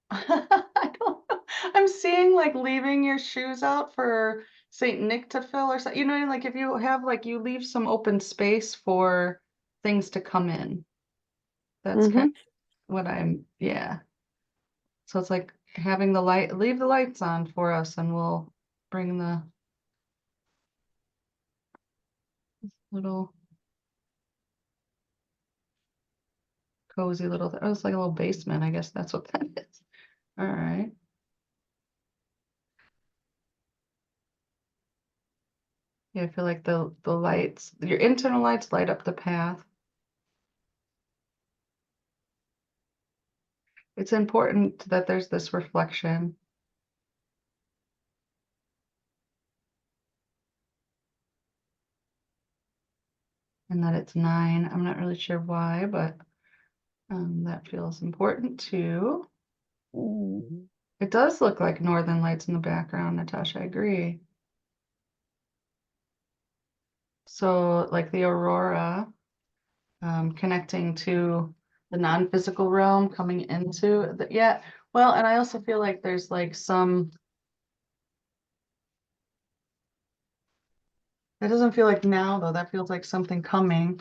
I don't know. I'm seeing like leaving your shoes out for Saint Nick to fill or something. You know, like if you have like you leave some open space for things to come in. That's kind of what yeah. So it's like having leave the lights on for us, and we'll bring the little cozy little, oh, it's like a little basement. I guess that's what that is. All right. Yeah, I feel like the lights, your internal lights light up the path. It's important that there's this reflection. And that it's 9. I'm not really sure why, but that feels important too. It does look like northern lights in the background, Natasha, I agree. So like the aurora connecting to the non-physical realm coming into the, yeah. Well, and I also feel like there's like some, that doesn't feel like now though, that feels like something coming.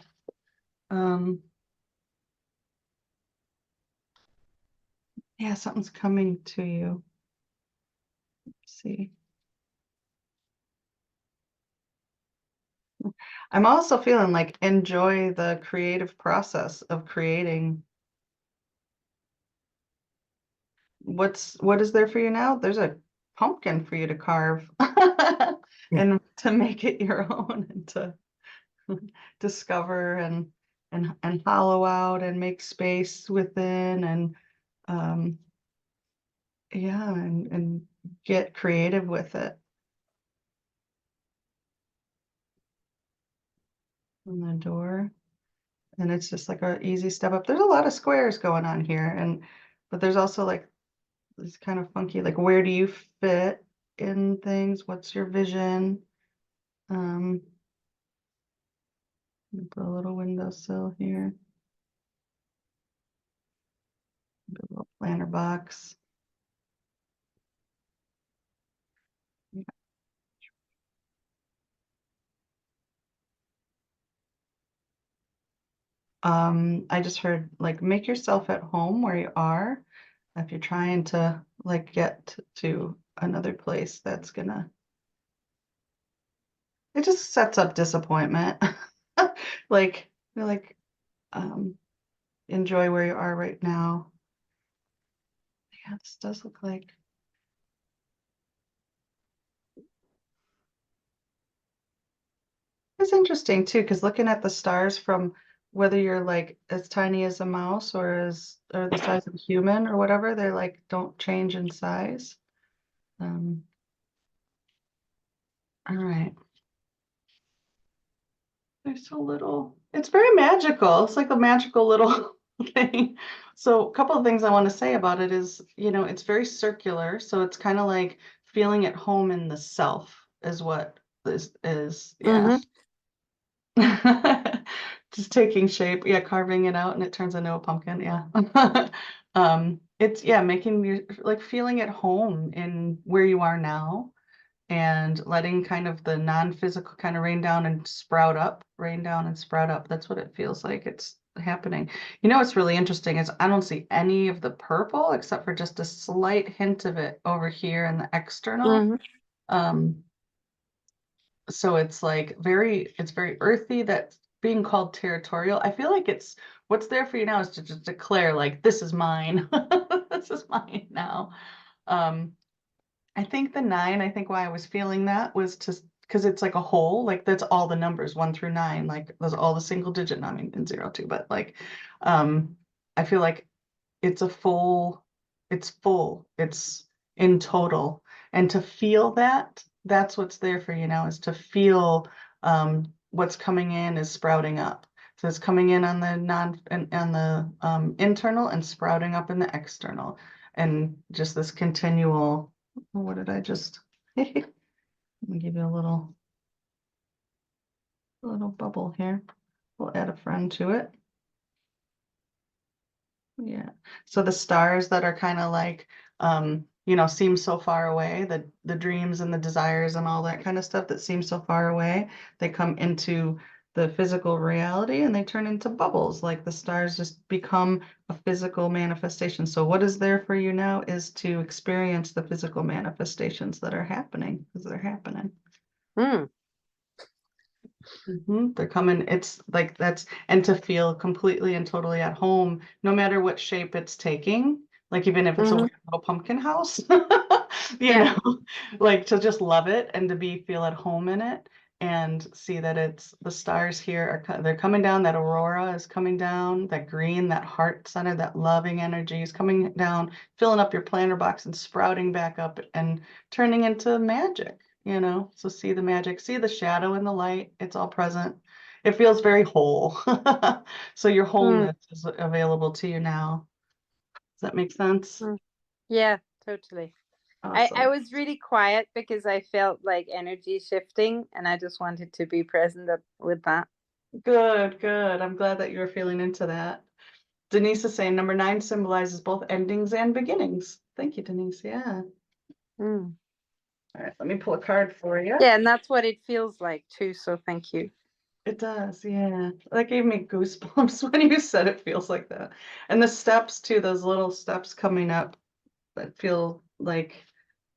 Yeah, something's coming to you. Let's see. I'm also feeling like enjoy the creative process of creating. What is there for you now? There's a pumpkin for you to carve and to make it your own, and to discover and hollow out and make space within, and yeah, and get creative with it. On the door. And it's just like an easy step up. There's a lot of squares going on here, but there's also like this kind of funky, like where do you fit in things? What's your vision? Put a little windowsill here. Put a little planter box. I just heard like make yourself at home where you are. If you're trying to like get to another place, that's gonna, it just sets up disappointment. Like you're like enjoy where you are right now. Yeah, this does look like, it's interesting too, because looking at the stars from whether you're like as tiny as a mouse or the size of a human or whatever, they're like don't change in size. All right. They're so little. It's very magical. It's like a magical little thing. So a couple of things I want to say about it is, it's very circular. So it's kind of like feeling at home in the self is what this is. Yeah. Just taking shape. Yeah, carving it out and it turns into a pumpkin. Yeah. It's making you like feeling at home in where you are now, and letting kind of the non-physical kind of rain down and sprout up, rain down and sprout up. That's what it feels like it's happening. What's really interesting is I don't see any of the purple except for just a slight hint of it over here in the external. So it's like it's very earthy. That's being called territorial. I feel like it's what's there for you now is to just declare like this is mine. This is mine now. And I think the 9, I think why I was feeling that was because it's like a whole, like that's all the numbers 1 through 9, like those all the single digit, I mean, in 0 too, but like, I feel like it's full, it's in total. And to feel that, that's what's there for you now, is to feel what's coming in is sprouting up. So it's coming in on the internal and sprouting up in the external. And just this continual, what did I just, let me give you a little bubble here. We'll add a friend to it. Yeah. So the stars that are kind of like, seem so far away, the dreams and the desires and all that kind of stuff that seems so far away, they come into the physical reality and they turn into bubbles. Like the stars just become a physical manifestation. So what is there for you now is to experience the physical manifestations that are happening, because they're happening. Mm. They're coming, it's like and to feel completely and totally at home, no matter what shape it's taking, like even if it's a Mhm. weird little pumpkin house, Yeah. like to just love it and to feel at home in it and see that it's the stars here they're coming down, that aurora is coming down, that green, that heart center, that loving energy is coming down, filling up your planter box and sprouting back up and turning into magic. So see the magic, see the shadow and the light, it's all present. It feels very whole. So your wholeness is available to you now. Does that make sense? Mm. Yeah, totally. I Awesome. was really quiet because I felt like energy shifting and I just wanted to be present with that. Good, good. I'm glad that you're feeling into that. Denise is saying number 9 symbolizes both endings and beginnings. Thank you, Denise. Yeah. Mm. All right, let me pull a card for you. Yeah, and that's what it feels like too. So thank you. It does, yeah. That gave me goosebumps when you said it feels like that. And the steps too, those little steps coming up that feel like,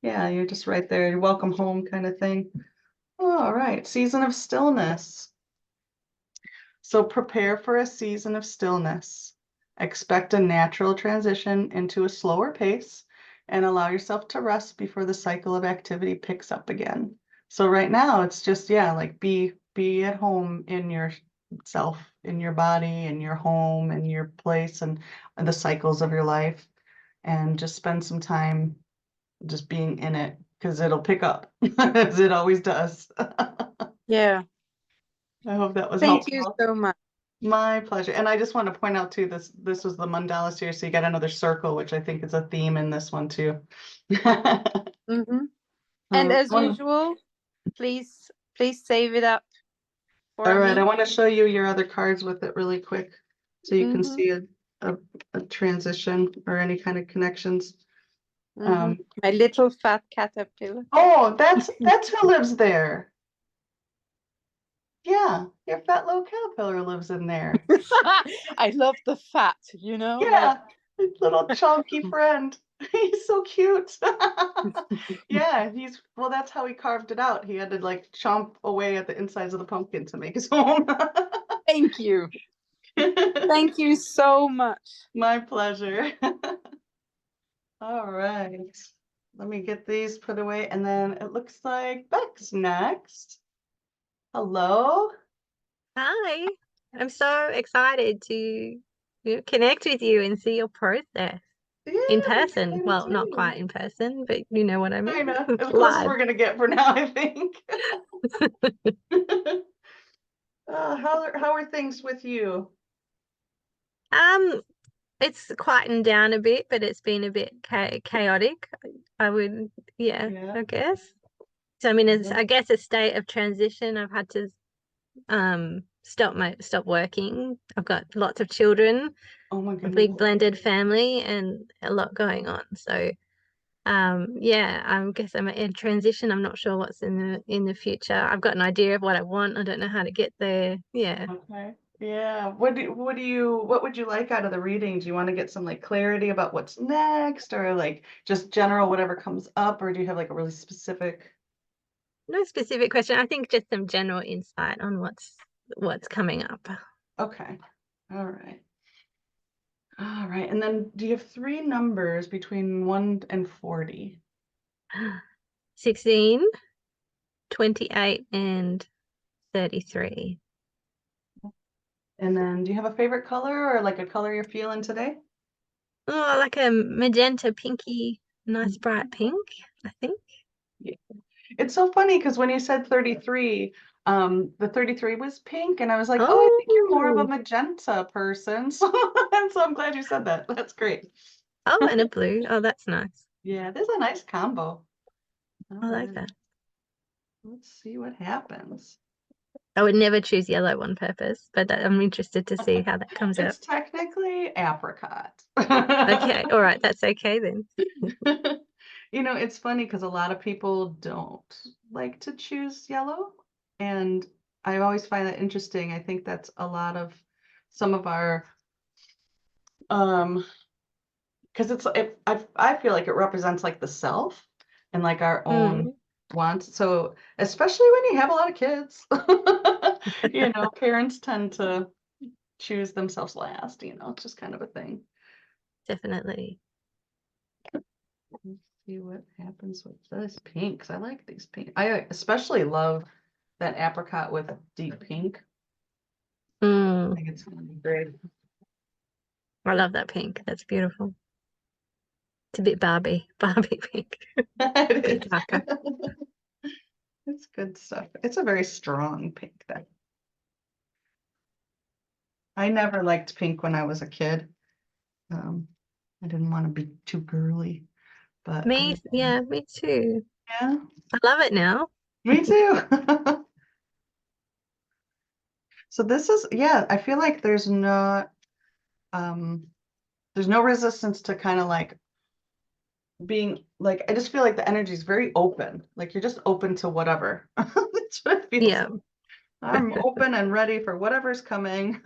yeah, you're just right there. You're welcome home kind of thing. All right, season of stillness. So prepare for a season of stillness. Expect a natural transition into a slower pace and allow yourself to rest before the cycle of activity picks up again. So right now it's just, yeah, like be at home in yourself, in your body, in your home, in your place and the cycles of your life, and just spend some time just being in it because it'll pick up as it always does. Yeah. I hope that was Thank you helpful. so much. My pleasure. And I just want to point out too, this was the mandala series, so you got another circle, which I think is a theme in this one too. Mm-hmm. And as usual, please save it up for All right, me. I want to show you your other cards with it really quick, so you can Mm-hmm. see a transition or any kind of connections. Mm-hmm. My little fat caterpillar. Oh, that's who lives there. Yeah, your fat little caterpillar lives in there. I love the fat, you know, Yeah, little chunky friend. He's so cute. Yeah, well, that's how he carved it out. He had to like chomp away at the insides of the pumpkin to make his home. Thank you. Thank you so much. My pleasure. All right. Let me get these put away. And then it looks like Beck's next. Hello. Hi, I'm so excited to connect with you and see your process Yeah, in I'm excited person. Well, not too. quite in person, but you know what I mean. Kinda. As close as Live. we're gonna get for now, I think. How are things with you? It's quietened down a bit, but it's been a bit chaotic. I would, yeah, Yeah. I guess. So I mean, it's Mhm. I guess a state of transition. I've had to stop working. I've got lots of children, Oh my a goodness. big blended family, and a lot going on. So yeah, I guess I'm in transition. I'm not sure what's in the future. I've got an idea of what I want. I don't know how to get there. Yeah. Okay. Yeah. What would you like out of the reading? Do you want to get some like clarity about what's next, or like just general whatever comes up, or do you have like a really specific? No specific question. I think just some general insight on what's coming up. Okay. All right. All right. And then do you have 3 numbers between 1 and 40? 16, 28, and 33. And then do you have a favorite color or like a color you're feeling today? Oh, like a magenta pinky, nice bright pink, I think. It's so funny because when you said 33, the 33 was pink, and I was like, oh, I think you're more of a Oh, magenta person. So, and so I'm glad you said that. That's great. oh, and a blue. Oh, that's nice. Yeah, there's a nice combo. All I like right, that. let's see what happens. I would never choose yellow on purpose, but I'm interested to see how that comes out. It's technically apricot. Okay, all right, that's okay then. You know, it's funny because a lot of people don't like to choose yellow, and I always find that interesting. I think that's a lot of some of our because I feel like it represents like the self and like our own Mm, wants. So especially when you have a lot of kids, you know, parents tend to choose themselves last, you know, it's just kind of a thing. definitely. Let's see what happens with this pinks. I like these pink. I especially love that apricot with deep pink. I Mm, think it's gonna be great. I love that pink. That's beautiful. It's a bit Barbie, Barbie pink, It bit is. darker. It's good stuff. It's a very strong pink though. I never liked pink when I was a kid. Um, I didn't want to be too girly, but Yeah, me too. yeah, I love it now. me too. So this is, yeah, I feel like um, there's no resistance to kind of like being like, I just feel like the energy is very open. Like you're just open to whatever. That's what it feels Yeah. like. I'm open and ready for whatever's coming.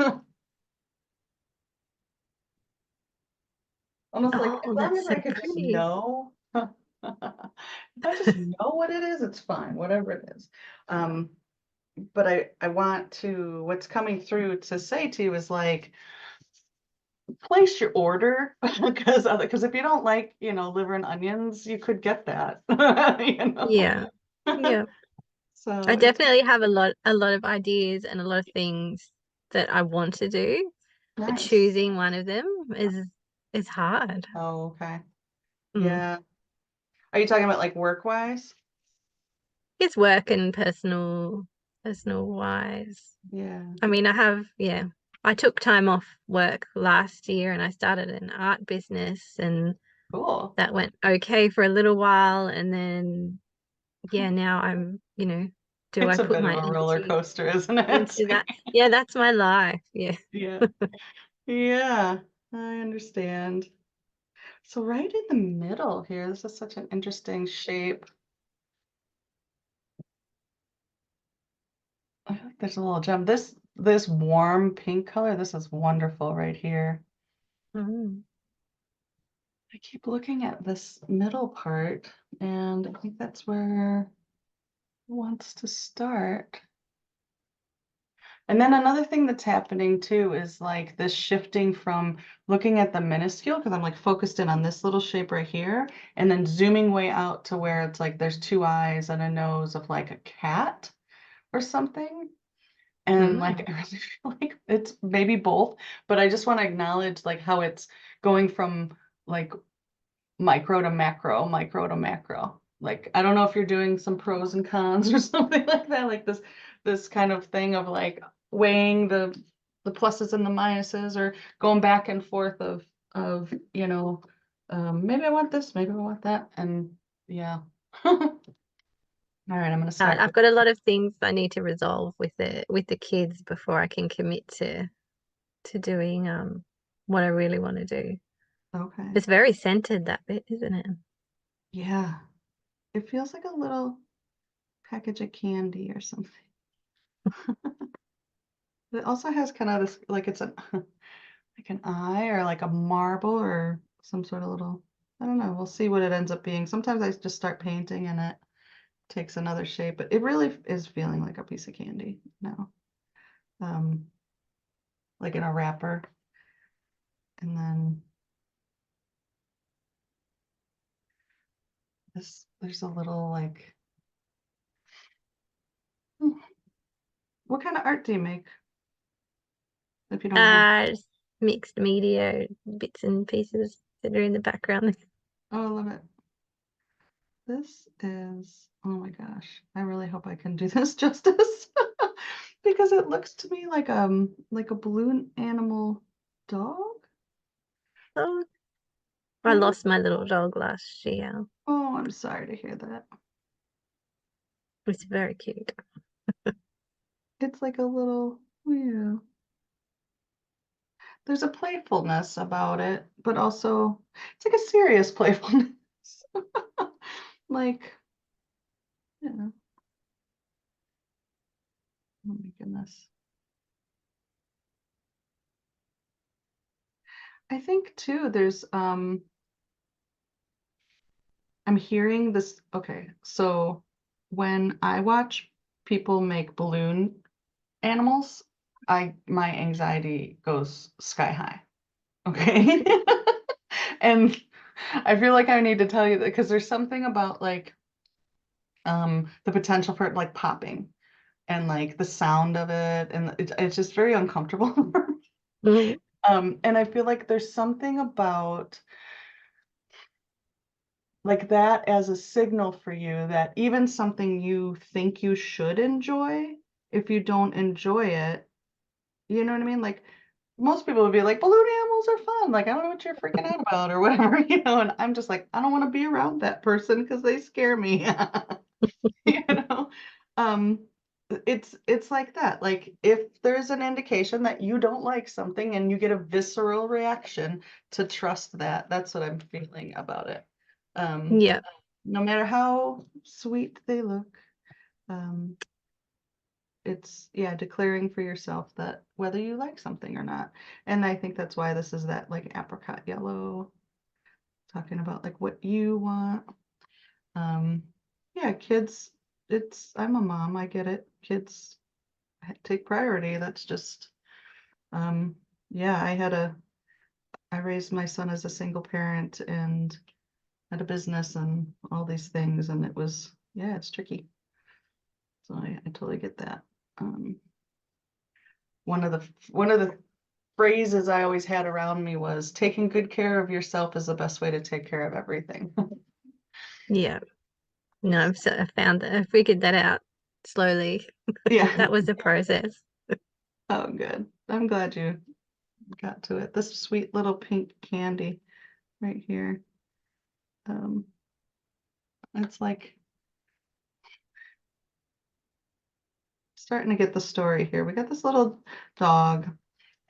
Almost like as Oh, long that's as so I could just pretty. know. If I just know what it is, it's fine, whatever it is. But I want to, what's coming through to say to you is like, place your order because if you don't like, you know, liver and onions, you could get that, you know. Yeah. Yeah. So I it's definitely have a lot of ideas and a lot of things that I want to do, but nice. choosing one of them is hard. Oh, okay. Mm. Yeah. Are you talking about like work wise? It's work and personal wise. Yeah. I mean, I took time off work last year and I started an art business and Cool. that went okay for a little while and then now do I It's a put bit of my a roller energy coaster, isn't it? into that? Yeah, that's my life. Yeah. Yeah. Yeah. I understand. So right in the middle here, this is such an interesting shape. I feel like there's a little gem. This warm pink color, this is wonderful right here. Mm. I keep looking at this middle part, and I think that's where it wants to start. And then another thing that's happening too is like this shifting from looking at the minuscule, because I'm like focused in on this little shape right here, and then zooming way out to where it's like there's two eyes and a nose of like a cat or something. And like Mm. I really feel like it's maybe both, but I just want to acknowledge like how it's going from like micro to macro, micro to macro. Like I don't know if you're doing some pros and cons or something like that, like this kind of thing of like weighing the pluses and the minuses or going back and forth of you know maybe I want this, maybe I want that, and yeah. All right, I'm gonna start. I've got a lot of things I need to resolve with the kids before I can commit to doing what I really want to do. Okay. It's very centered, that bit, isn't it? Yeah. It feels like a little package of candy or something. It also has kind of this, like it's a like an eye or like a marble or some sort of little, I don't know. We'll see what it ends up being. Sometimes I just start painting and it takes another shape, but it really is feeling like a piece of candy now. Um, like in a wrapper. And then this there's a little like, what kind of art do you make? If you don't mind. Just mixed media bits and pieces that are in the background. Oh, I love it. This is, oh my gosh, I really hope I can do this justice because it looks to me like a balloon animal dog. Oh, I lost my little dog last year. Oh, I'm sorry to hear that. It's very cute. It's like a little, yeah. There's a playfulness about it, but also it's like a serious playfulness. Like, yeah. Oh my goodness. I think too, there's I'm hearing this. Okay, so when I watch people make balloon animals, my anxiety goes sky high. Okay. And I feel like I need to tell you that because there's something about like the potential for it like popping and like the sound of it, and it's just very uncomfortable. Mm. And I feel like there's something about like that as a signal for you that even something you think you should enjoy, if you don't enjoy it, you know what I mean? Like most people would be like, balloon animals are fun. Like, I don't know what you're freaking out about or whatever, you know, and I'm just like, I don't want to be around that person because they scare me. You know, um, it's like that. Like if there's an indication that you don't like something and you get a visceral reaction, to trust that. That's what I'm feeling about it. Yeah. No matter how sweet they look, it's yeah, declaring for yourself that whether you like something or not. And I think that's why this is that like apricot yellow, talking about like what you want. Yeah, kids, I'm a mom, I get it. Kids take priority. That's just yeah, I raised my son as a single parent and had a business and all these things, and it was, yeah, it's tricky. So I totally get that. Um, one of the phrases I always had around me was taking good care of yourself is the best way to take care of everything. Yeah. No, I found that I figured that out slowly. Yeah. That was the process. Oh, good. I'm glad you got to it. This sweet little pink candy right here. It's like starting to get the story here. We got this little dog,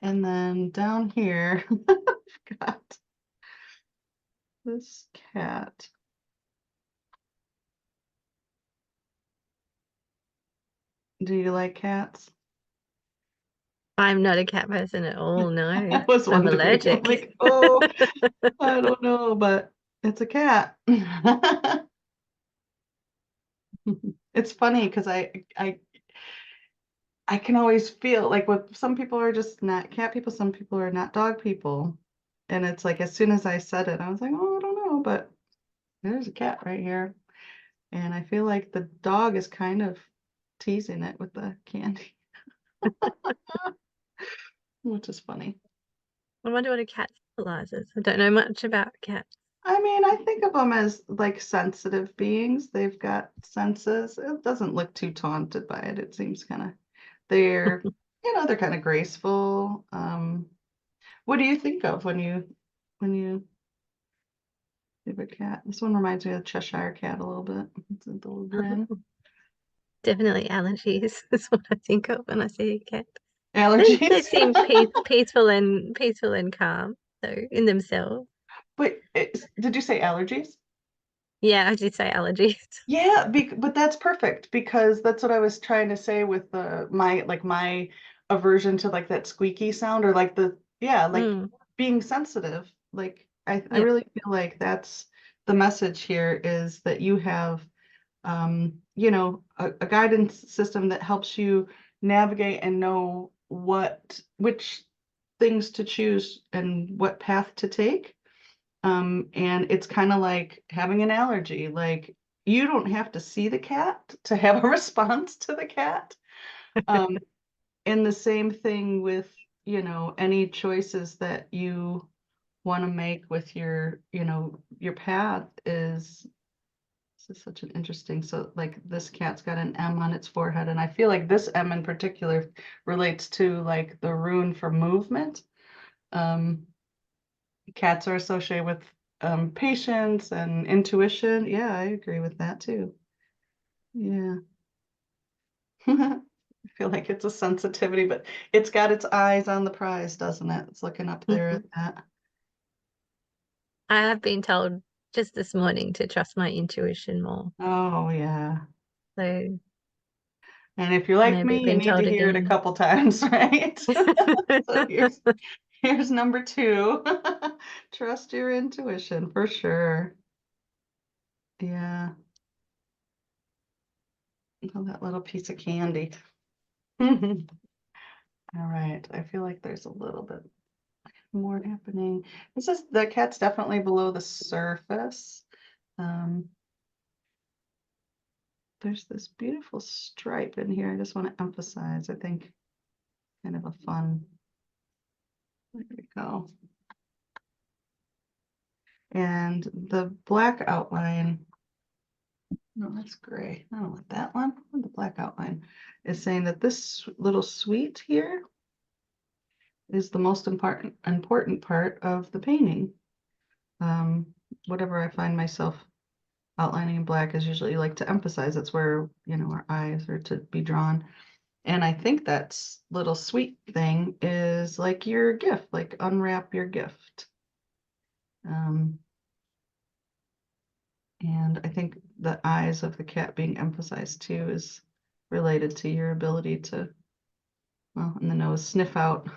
and then down here, we've got this cat. Do you like cats? I'm not a cat person at all. No, I was I'm wondering. I'm allergic. like, oh, I don't know, but it's a cat. It's funny because I can always feel like what some people are just not cat people, some people are not dog people. And it's like as soon as I said it, I was like, oh, I don't know, but there's a cat right here. And I feel like the dog is kind of teasing it with the candy, which is funny. I wonder what a cat symbolizes. I don't know much about cats. I mean, I think of them as like sensitive beings. They've got senses. It doesn't look too taunted by it. It seems kind of, they're, they're kind of graceful. What do you think of when you have a cat? This one reminds me of Cheshire Cat a little bit. It's a little grin. Definitely allergies is what I think of when I see a cat. They Allergies. seem peaceful and calm, though, in themselves. But did you say allergies? Yeah, I did say allergies. Yeah, but that's perfect because that's what I was trying to say with my aversion to like that squeaky sound or like like Mm, being sensitive. Like I yeah. really feel like that's the message here is that you have a guidance system that helps you navigate and know which things to choose and what path to take. And it's kind of like having an allergy. Like you don't have to see the cat to have a response to the cat. And the same thing with, you know, any choices that you want to make with your, you know, your path is, this is such an interesting, so like this cat's got an M on its forehead, and I feel like this M in particular relates to like the rune for movement. Cats are associated with patience and intuition. Yeah, I agree with that too. Yeah. I feel like it's a sensitivity, but it's got its eyes on the prize, doesn't it? It's looking up there at that. I have been told just this morning to trust my intuition more. Oh, yeah. So And if you're like maybe me, you been need to told hear it a again. couple times, right? So here's number 2. Trust your intuition for sure. Yeah. Oh, that little piece of candy. All right. I feel like there's a little bit more happening. The cat's definitely below the surface. There's this beautiful stripe in here. I just want to emphasize, I think, kind of a fun. There we go. And the black outline, no, that's gray. I don't want that one. I want the black outline is saying that this little sweet here is the most important part of the painting. Whatever I find myself outlining in black is usually like to emphasize. That's where, you know, our eyes are to be drawn. And I think that's little sweet thing is like your gift, like unwrap your gift. And I think the eyes of the cat being emphasized too is related to your ability to, well, and the nose, sniff out,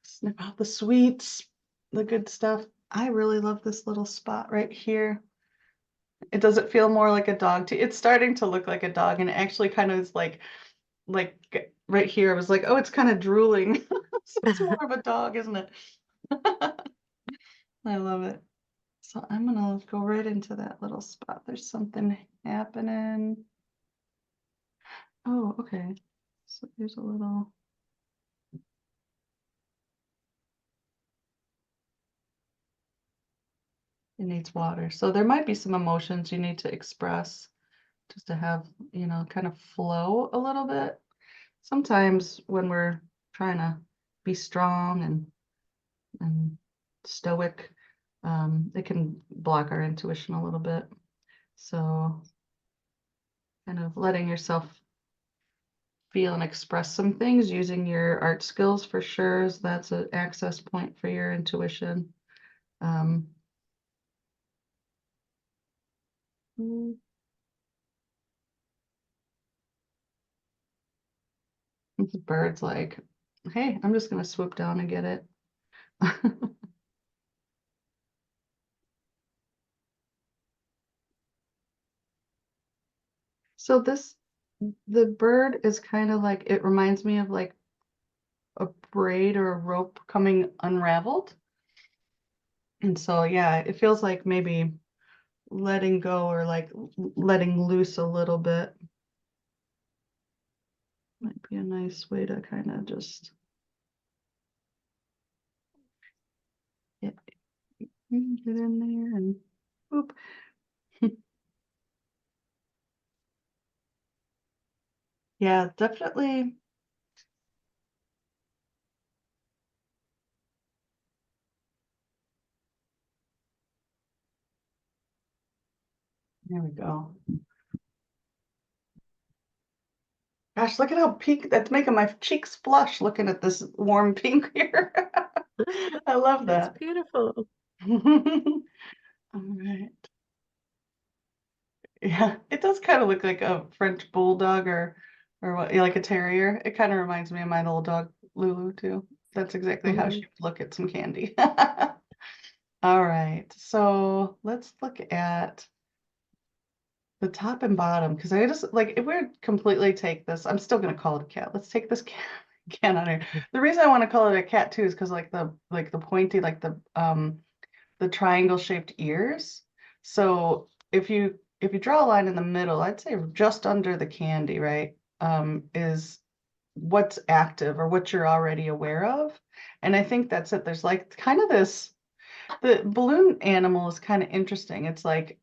sniff out the sweets, the good stuff. I really love this little spot right here. It doesn't feel more like a dog to, it's starting to look like a dog, and it actually kind of is like right here, I was like, oh, it's kind of drooling. So it's more of a dog, isn't it? I love it. So I'm gonna go right into that little spot. There's something happening. Oh, okay. So there's a little. It needs water. So there might be some emotions you need to express just to have, you know, kind of flow a little bit. Sometimes when we're trying to be strong and stoic, it can block our intuition a little bit. So kind of letting yourself feel and express some things using your art skills for sure, is that's an access point for your intuition. The bird's like, hey, I'm just gonna swoop down and get it. So the bird is kind of like, it reminds me of like a braid or a rope coming unraveled. And so, yeah, it feels like maybe letting go or like letting loose a little bit might be a nice way to kind of just get in there and boop. Yeah, definitely. There we go. Gosh, look at how pink that's making my cheeks flush looking at this warm pink here. I love That's that. beautiful. All right. Yeah, it does kind of look like a French bulldog or what, yeah, like a terrier. It kind of reminds me of my little dog Lulu too. That's exactly how she would look at some candy. All right, so let's look at the top and bottom, because I just like, if we completely take this, I'm still gonna call it a cat. Let's take this cat out here. The reason I want to call it a cat too is because like the pointy, like the triangle shaped ears. So if you if you draw a line in the middle, I'd say just under the candy, right, is what's active or what you're already aware of. And I think that's it. There's like kind of this, the balloon animal is kind of interesting. It's like,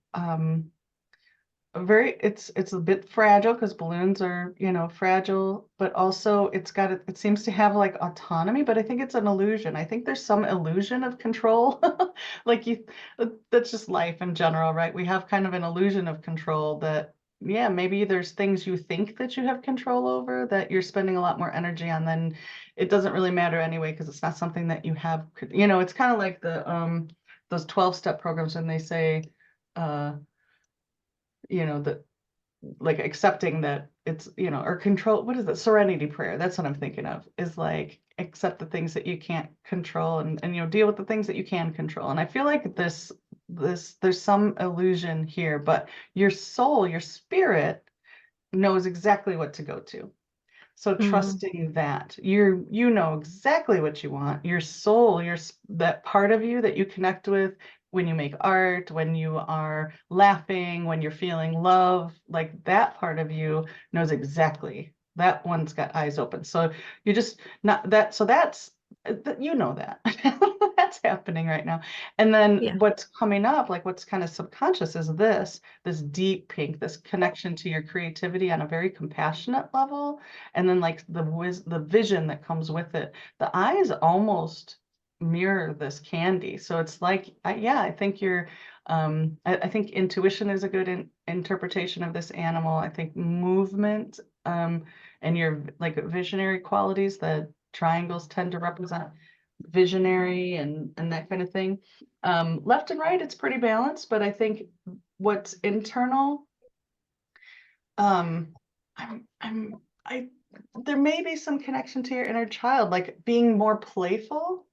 it's a bit fragile because balloons are, fragile, but also it seems to have like autonomy, but I think it's an illusion. I think there's some illusion of control. Like that's just life in general, right? We have kind of an illusion of control that, yeah, maybe there's things you think that you have control over that you're spending a lot more energy on, then it doesn't really matter anyway, because it's not something that you have, it's kind of like those 12-step programs when they say, that like accepting that it's, or control, what is it? Serenity prayer. That's what I'm thinking of, is like accept the things that you can't control and deal with the things that you can control. And I feel like there's some illusion here, but your soul, your spirit knows exactly what to go to. So trusting that you know exactly what you want. Your soul, that part of you that you connect with when you make art, when you are laughing, when you're feeling love, like that part of you knows exactly. That one's got eyes open. So you just not that. So that's that that's happening right now. And then Yeah. what's coming up, like what's kind of subconscious, is this deep pink, this connection to your creativity on a very compassionate level. And then like the vision that comes with it, the eyes almost mirror this candy. So it's like, I think I think intuition is a good interpretation of this animal. I think movement, and your like visionary qualities, the triangles tend to represent visionary and that kind of thing. Left and right, it's pretty balanced, but I think what's internal, um, I there may be some connection to your inner child, like being more playful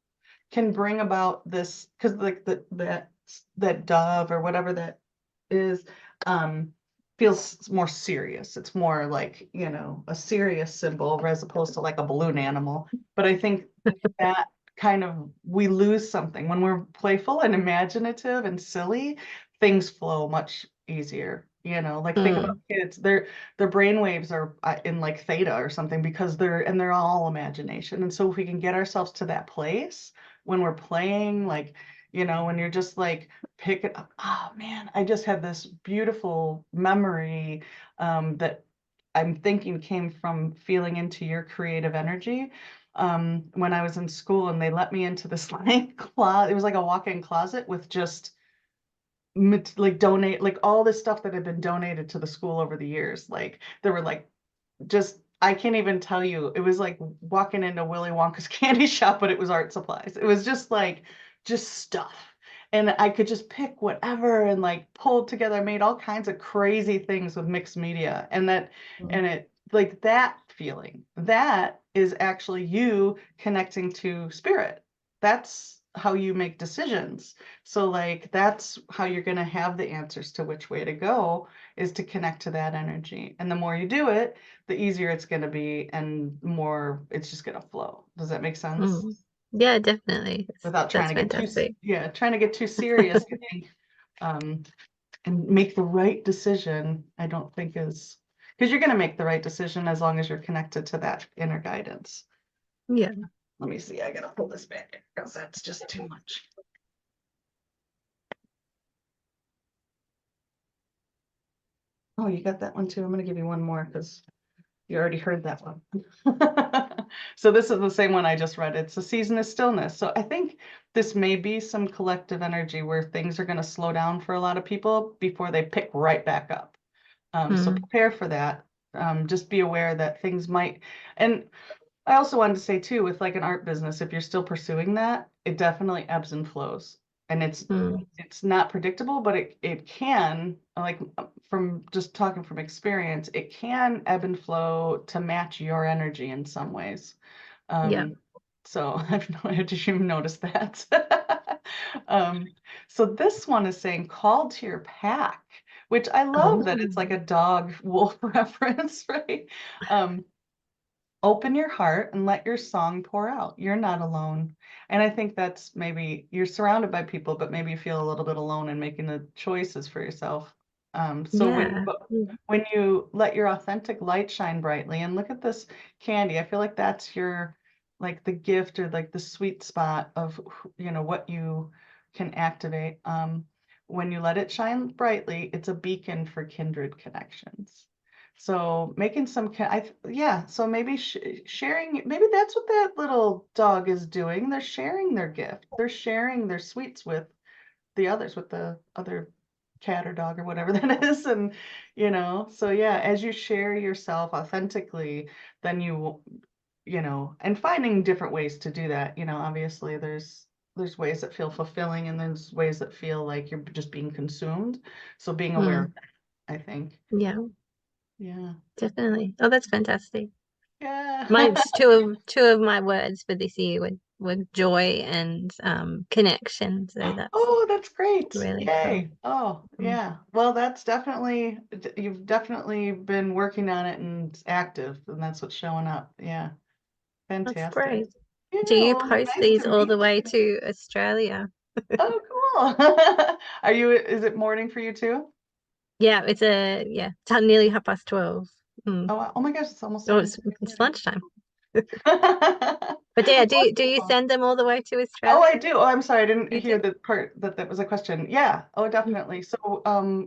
can bring about this, because like that dove or whatever that is, feels more serious. It's more like, a serious symbol as opposed to like a balloon animal. But I think that kind of, we lose something when we're playful and imaginative and silly, things flow much easier. Like think about kids, their brain waves are in like theta or something, because they're all imagination. And so if we can get ourselves to that place when we're playing, like, when you're just like pick it up. Oh man, I just had this beautiful memory, that I'm thinking came from feeling into your creative energy. When I was in school and they let me into this like closet, it was like a walk-in closet with just like donate, like all this stuff that had been donated to the school over the years. Like there were like, just, I can't even tell you, it was like walking into Willy Wonka's candy shop, but it was art supplies. It was just like, just stuff. And I could just pick whatever and like pull it together. I made all kinds of crazy things with mixed media. And it, like that feeling, that is actually you connecting to spirit. That's how you make decisions. So like, that's how you're going to have the answers to which way to go, is to connect to that energy. And the more you do it, the easier it's going to be, and more it's just going to flow. Does that make sense? Yeah, definitely. Without That's trying to get fantastic. trying to get too serious, I think, and make the right decision, I don't think is, because you're going to make the right decision as long as you're connected to that inner guidance. Yeah. Let me see, I got to pull this back because that's just too much. Oh, you got that one too. I'm going to give you one more because you already heard that one. So this is the same one I just read. It's a season of stillness. So I think this may be some collective energy where things are going to slow down for a lot of people before they pick right back up. So prepare for that. Just be aware that things might, and I also wanted to say too, with like an art business, if you're still pursuing that, it definitely ebbs and flows. And it's not predictable, but it can, like, from just talking from experience, it can ebb and flow to match your energy in some ways. Yeah. So I have no idea if you noticed that. So this one is saying call to your pack, which I love that it's like a dog wolf reference, right? Open your heart and let your song pour out. You're not alone. And I think that's, maybe you're surrounded by people, but maybe you feel a little bit alone in making the choices for yourself. So Yeah. when you let your authentic light shine brightly, and look at this candy, I feel like that's your like the gift or like the sweet spot of what you can activate. When you let it shine brightly, it's a beacon for kindred connections. So making some, yeah, so maybe sharing, maybe that's what that little dog is doing. They're sharing their gift. They're sharing their sweets with the others, with the other cat or dog or whatever that is. And, so yeah, as you share yourself authentically, then and finding different ways to do that, obviously there's ways that feel fulfilling and there's ways that feel like you're just being consumed. So being aware of that, I think. Yeah, Yeah. definitely. Oh, that's fantastic. Yeah. Mine's two of my words for this year were joy and connection. So that's Oh, that's great. really cool. Yay. Oh, yeah. Well, that's definitely, you've definitely been working on it and active, and that's what's showing up. Yeah. That's Fantastic. great. Yeah, Do you well, post nice these to all the meet way you. to Australia? Oh, cool. Is it morning for you too? Yeah, it's nearly 12:30. Oh, wow. Oh my gosh, it's almost Oh, 7:30 it's already. lunchtime. But yeah, do you Wonderful. send them all the way to Oh, Australia? I do. Oh, I'm sorry. I didn't You hear do? the part that was a question. Yeah. Oh, definitely. So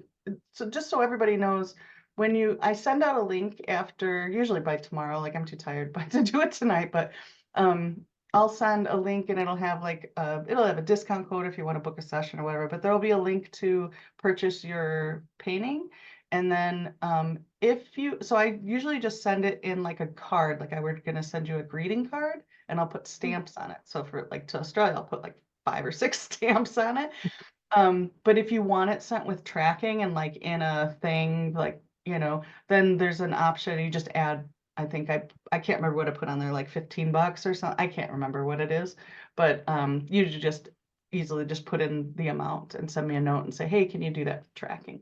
just so everybody knows, I send out a link after, usually by tomorrow, like I'm too tired but to do it tonight, but um, I'll send a link and it'll have a discount code if you want to book a session or whatever, but there'll be a link to purchase your painting. And then so I usually just send it in like a card, like I were going to send you a greeting card and I'll put stamps on it. So for like to Australia, I'll put like 5 or 6 stamps on it. But if you want it sent with tracking and like in a thing, like, then there's an option. You just add, I think I can't remember what I put on there, like $15 or something. I can't remember what it is, but you just easily just put in the amount and send me a note and say, hey, can you do that tracking?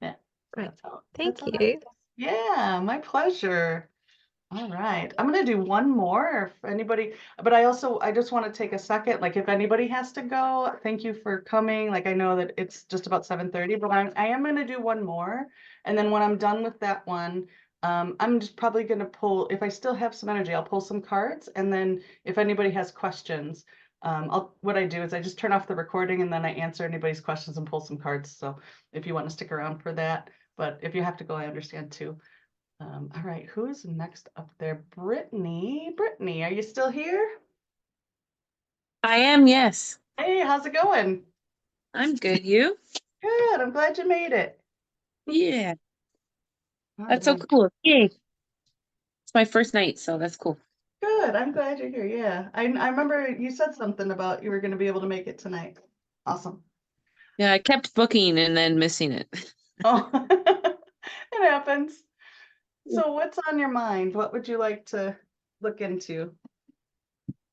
Yeah. Great. That's how Thank that you. is. Yeah, my pleasure. All right, I'm gonna do one more if anybody, but I just want to take a second, like if anybody has to go, thank you for coming. Like I know that it's just about 7:30, but I am gonna do one more. And then when I'm done with that one, I'm just probably gonna pull, if I still have some energy, I'll pull some cards. And then if anybody has questions, what I do is I just turn off the recording and then I answer anybody's questions and pull some cards. So if you want to stick around for that, but if you have to go, I understand too. All right, who's next up there? Brittany. Brittany, are you still here? I am, yes. Hey, how's it going? I'm good. You? Good. I'm glad you made it. Yeah, All that's so right. cool. Yay. It's my first night, so that's cool. Good. I'm glad you're here. Yeah. I remember you said something about you were going to be able to make it tonight. Awesome. Yeah, I kept booking and then missing it. Oh, it happens. So what's on your mind? What would you like to look into?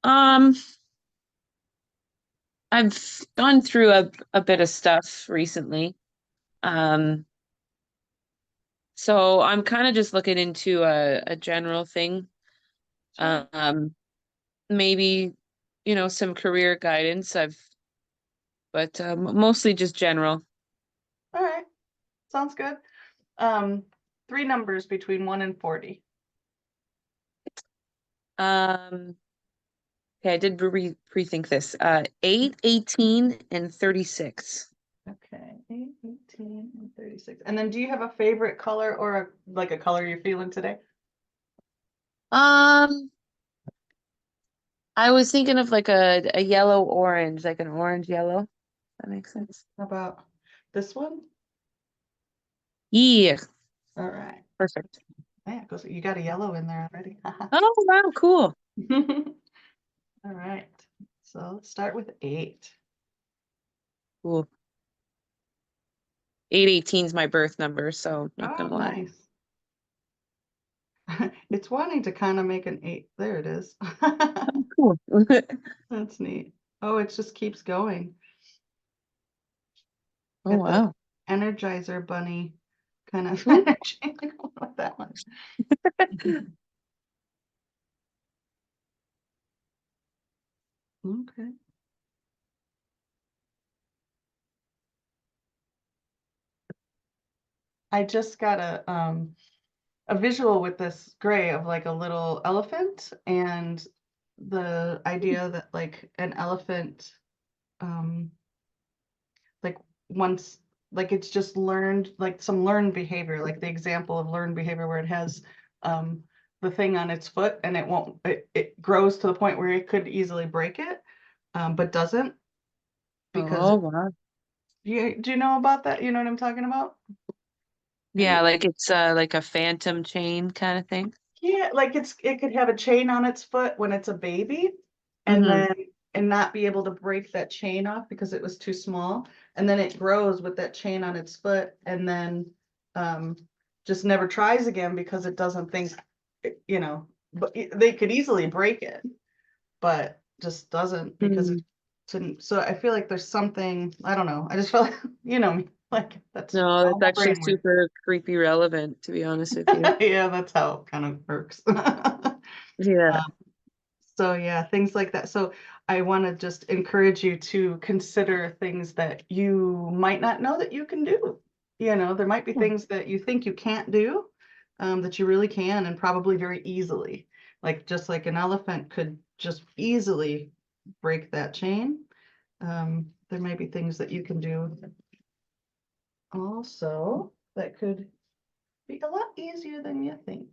Um, I've gone through a bit of stuff recently. Um, so I'm kind of just looking into a general thing. Sure. Maybe, some career guidance. But mostly just general. All right. Sounds good. Um, 3 numbers between 1 and 40. Um, okay, I did pre-think this. 8, 18, and 36. Okay, 8, 18, and 36. And then do you have a favorite color or a color you're feeling today? Um, I was thinking of like a yellow orange, like an orange yellow. That makes sense. How about this one? Yeah, All right. perfect. Yeah, you got a yellow in there already. Oh, wow, cool. All right. So let's start with 8. Cool. 818 is my birth number, so not Oh, gonna lie. nice. It's wanting to kind of make an 8. There it is. Cool. That's neat. Oh, it just keeps going. Oh, Got the wow. Energizer bunny kind of energy. With that one. Okay. I just got a visual with this gray of like a little elephant, and the idea that like an elephant, um, like once, like it's just learned, like some learned behavior, like the example of learned behavior where it has um, the thing on its foot and it won't, it grows to the point where it could easily break it, but doesn't because Oh, wow. do you know about that? You know what I'm talking about? Yeah, like it's like a phantom chain kind of thing. Yeah, like it could have a chain on its foot when it's a baby, and Mm-hmm. then and not be able to break that chain off because it was too small. And then it grows with that chain on its foot, and then um just never tries again because it doesn't think, you know, but they could easily break it, but just doesn't because it shouldn't. So I feel like there's something, I don't know. I just feel like, you know, me, like that's No, how that's my actually brain works. super creepy relevant, to be honest with you. Yeah, that's how it kind of works. Yeah. So yeah, things like that. So I want to just encourage you to consider things that you might not know that you can do. You know, there might be things that you think you can't do, that you really can, and probably very easily. Like just like an elephant could just easily break that chain. There may be things that you can do also that could be a lot easier than you think.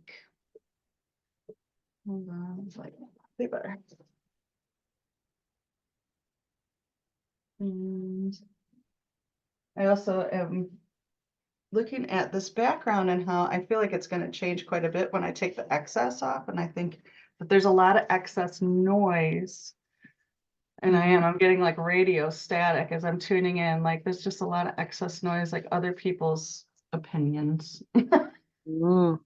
Hold on, it's like paper. And I also am looking at this background and how I feel like it's going to change quite a bit when I take the excess off. And I think that there's a lot of excess noise. And I'm getting like radio static as I'm tuning in. Like there's just a lot of excess noise, like other people's opinions. Ooh.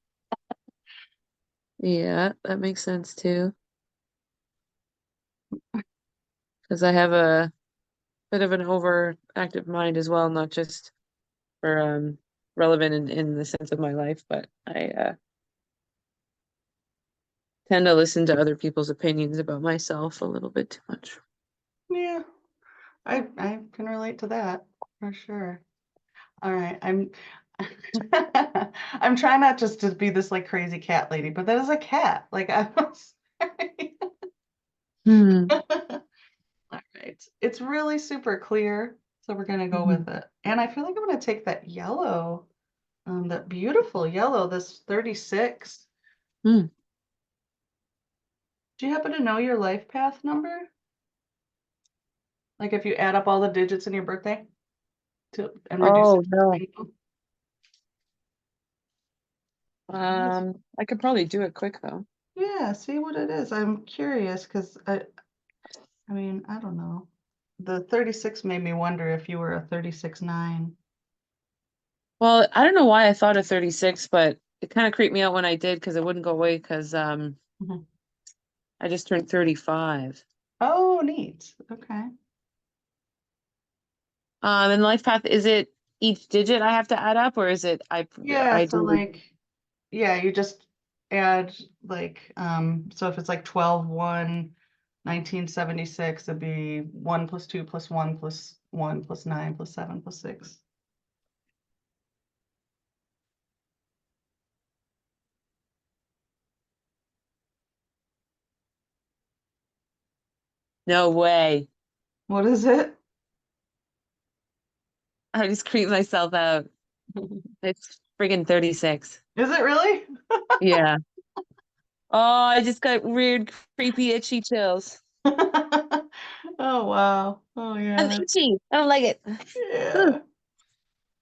Yeah, that makes sense too. Because I have a bit of an overactive mind as well, not just for relevant in the sense of my life, but I tend to listen to other people's opinions about myself a little bit too much. Yeah, I can relate to that for sure. All right, I'm trying not just to be this like crazy cat lady, but that is a cat. Like I'm sorry. Hmm. All right, it's really super clear, so we're gonna go with it. And I feel like I'm gonna take that yellow, that beautiful yellow, this 36. Hmm. Do you happen to know your life path number? Like if you add up all the digits in your birthday and reduce it Oh to a no. single? I could probably do it quick though. Yeah, see what it is. I'm curious because I mean, I don't know. The 36 made me wonder if you were a 36-9. Well, I don't know why I thought of 36, but it kind of creeped me out when I did because it wouldn't go away because Mhm. I just turned 35. Oh, neat. Okay. And life path, is it each digit I have to add up or is it Yeah, I so do like, yeah, you just add like, so if it's like 12-1, 1976, it'd be 1 plus 2 plus 1 plus 1 plus 9 plus 7 plus 6. No way. What is it? I just creeped myself out. It's friggin' 36. Is it really? Yeah. Oh, I just got weird, creepy, itchy chills. Oh, wow. Oh, yeah. I'm itchy. I don't like it. Yeah.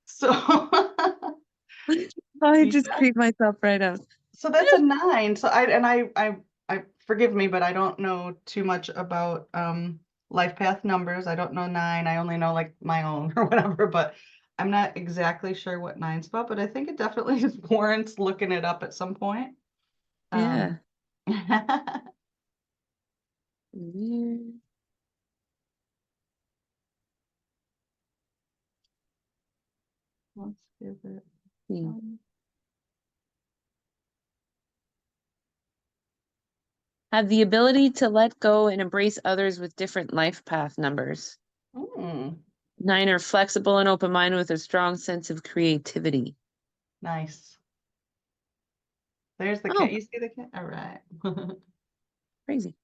So, I just yeah. creeped myself right out. So that's a 9. So I forgive me, but I don't know too much about life path numbers. I don't know 9. I only know like my own or whatever, but I'm not exactly sure what 9's about, but I think it definitely just warrants looking it up at some point. Yeah. Let's Weird. give it Hmm. Have the ability to let go and embrace others with different life path numbers. mm, 9 are flexible and open-minded with a strong sense of creativity. Nice. There's the Oh. cat. You see the cat? All right. Crazy.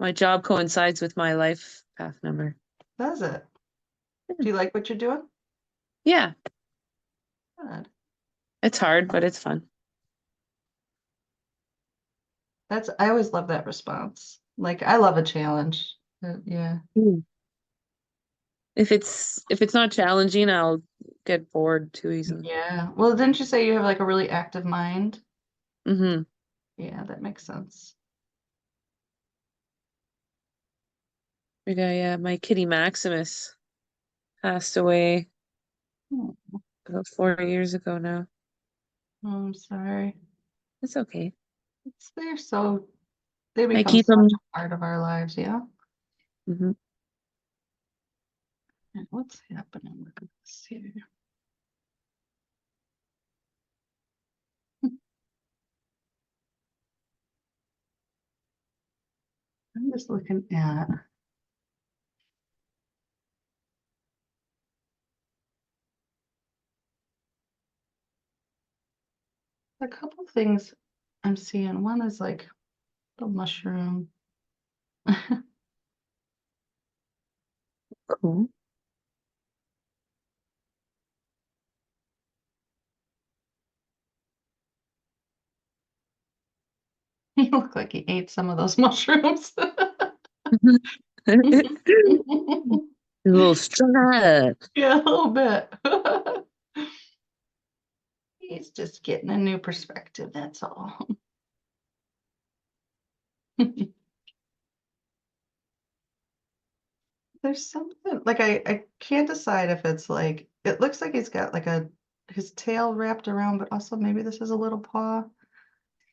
My job coincides with my life path number. Does it? Do you like what you're doing? Yeah, Good. it's hard, but it's fun. I always love that response. Like, I love a challenge. Yeah. If it's not challenging, I'll get bored too easily. Yeah. Well, didn't you say you have like a really active mind? Mm-hmm. Yeah, that makes sense. My kitty Maximus passed away Oh, about 4 years ago now. I'm sorry. It's okay. They I become keep such them. a part of our lives, yeah. Mm-hmm. And what's happening with this here? I'm just looking at a couple things I'm seeing. One is like the mushroom. Cool. He looked like he ate some of those mushrooms. A little strut. Yeah, a little bit. He's just getting a new perspective, that's all. There's something like I can't decide if it's like it looks like he's got like his tail wrapped around, but also maybe this is a little paw. I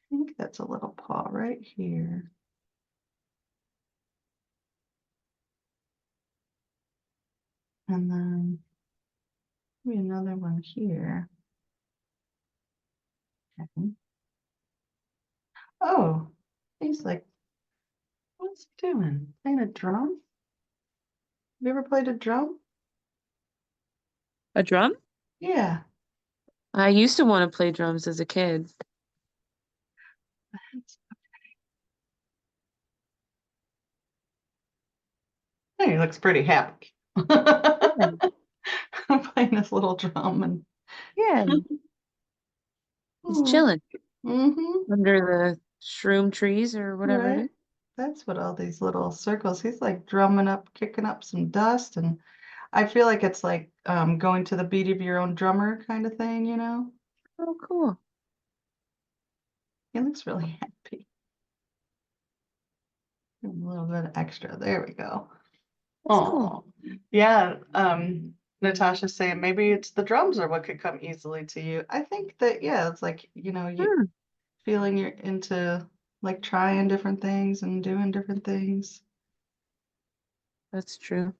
think that's a little paw right here. And then maybe another one here. Okay. Oh, he's like, what's he doing? Playing a drum? Have you ever played a drum? A drum? Yeah. I used to want to play drums as a kid. He looks pretty happy. I'm playing this little drum and Yeah, he's chilling mm-hmm. under the shroom trees or whatever it Right. is. That's what all these little circles, he's like drumming up, kicking up some dust. And I feel like it's like going to the beat of your own drummer kind of thing, you know? Oh, cool. He looks really happy. A little bit extra. There we go. That's cool. Oh, yeah. Natasha's saying maybe it's the drums are what could come easily to you. I think that, yeah, it's like, you Hmm, feeling you're into like trying different things and doing different things. that's true.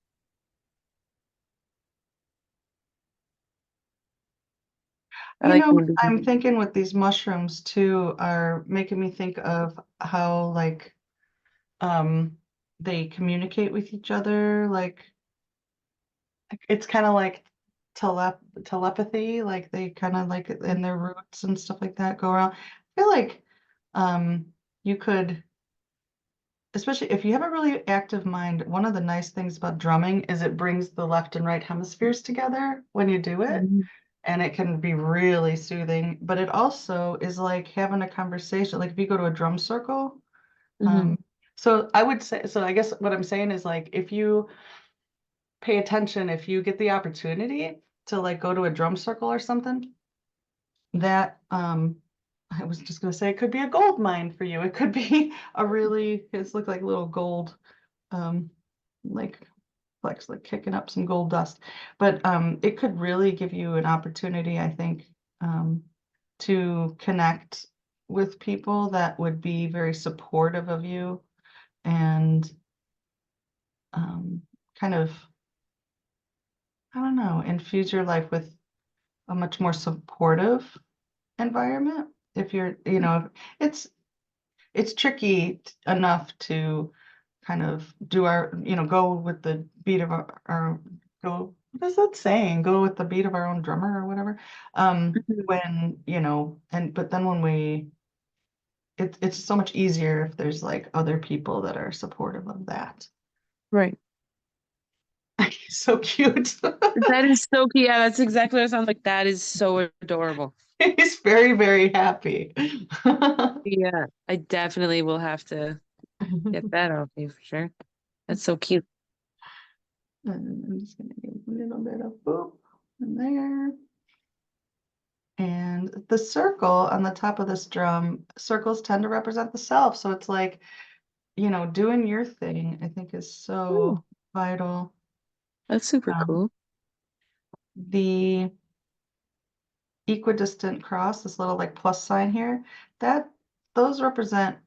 I You like know, maybe. I'm thinking with these mushrooms too are making me think of how like um they communicate with each other. Like it's kind of like telepathy, like they kind of like in their roots and stuff like that go around. I feel like um you could, especially if you have a really active mind, one of the nice things about drumming is it brings the left and right hemispheres together when you do it. Mhm. And it can be really soothing, but it also is like having a conversation. Like if you go to a drum circle, Mhm. so I would say, so I guess what I'm saying is like if you pay attention, if you get the opportunity to like go to a drum circle or something, that I was just gonna say it could be a gold mine for you. It could be it's look like little gold um like flex, like kicking up some gold dust. But it could really give you an opportunity, I think, to connect with people that would be very supportive of you and um, kind of, I don't know, infuse your life with a much more supportive environment. If you're, it's it's tricky enough to kind of do go with the beat of our go, what is that saying? Go with the beat of our own drummer or whatever. Mhm. When, you know, but then when it's so much easier if there's like other people that are supportive of that. Right. So cute. That is so cute. Yeah, that's exactly what it sounds like. That is so adorable. He's very, very happy. Yeah, I definitely will have to get that off you for sure. That's so cute. And I'm just gonna give a little bit of boop in there. And the circle on the top of this drum, circles tend to represent the self. So it's like, you know, doing your thing, I think is Ooh, so vital. that's super Um, cool. the equidistant cross, this little like plus sign here, that those represent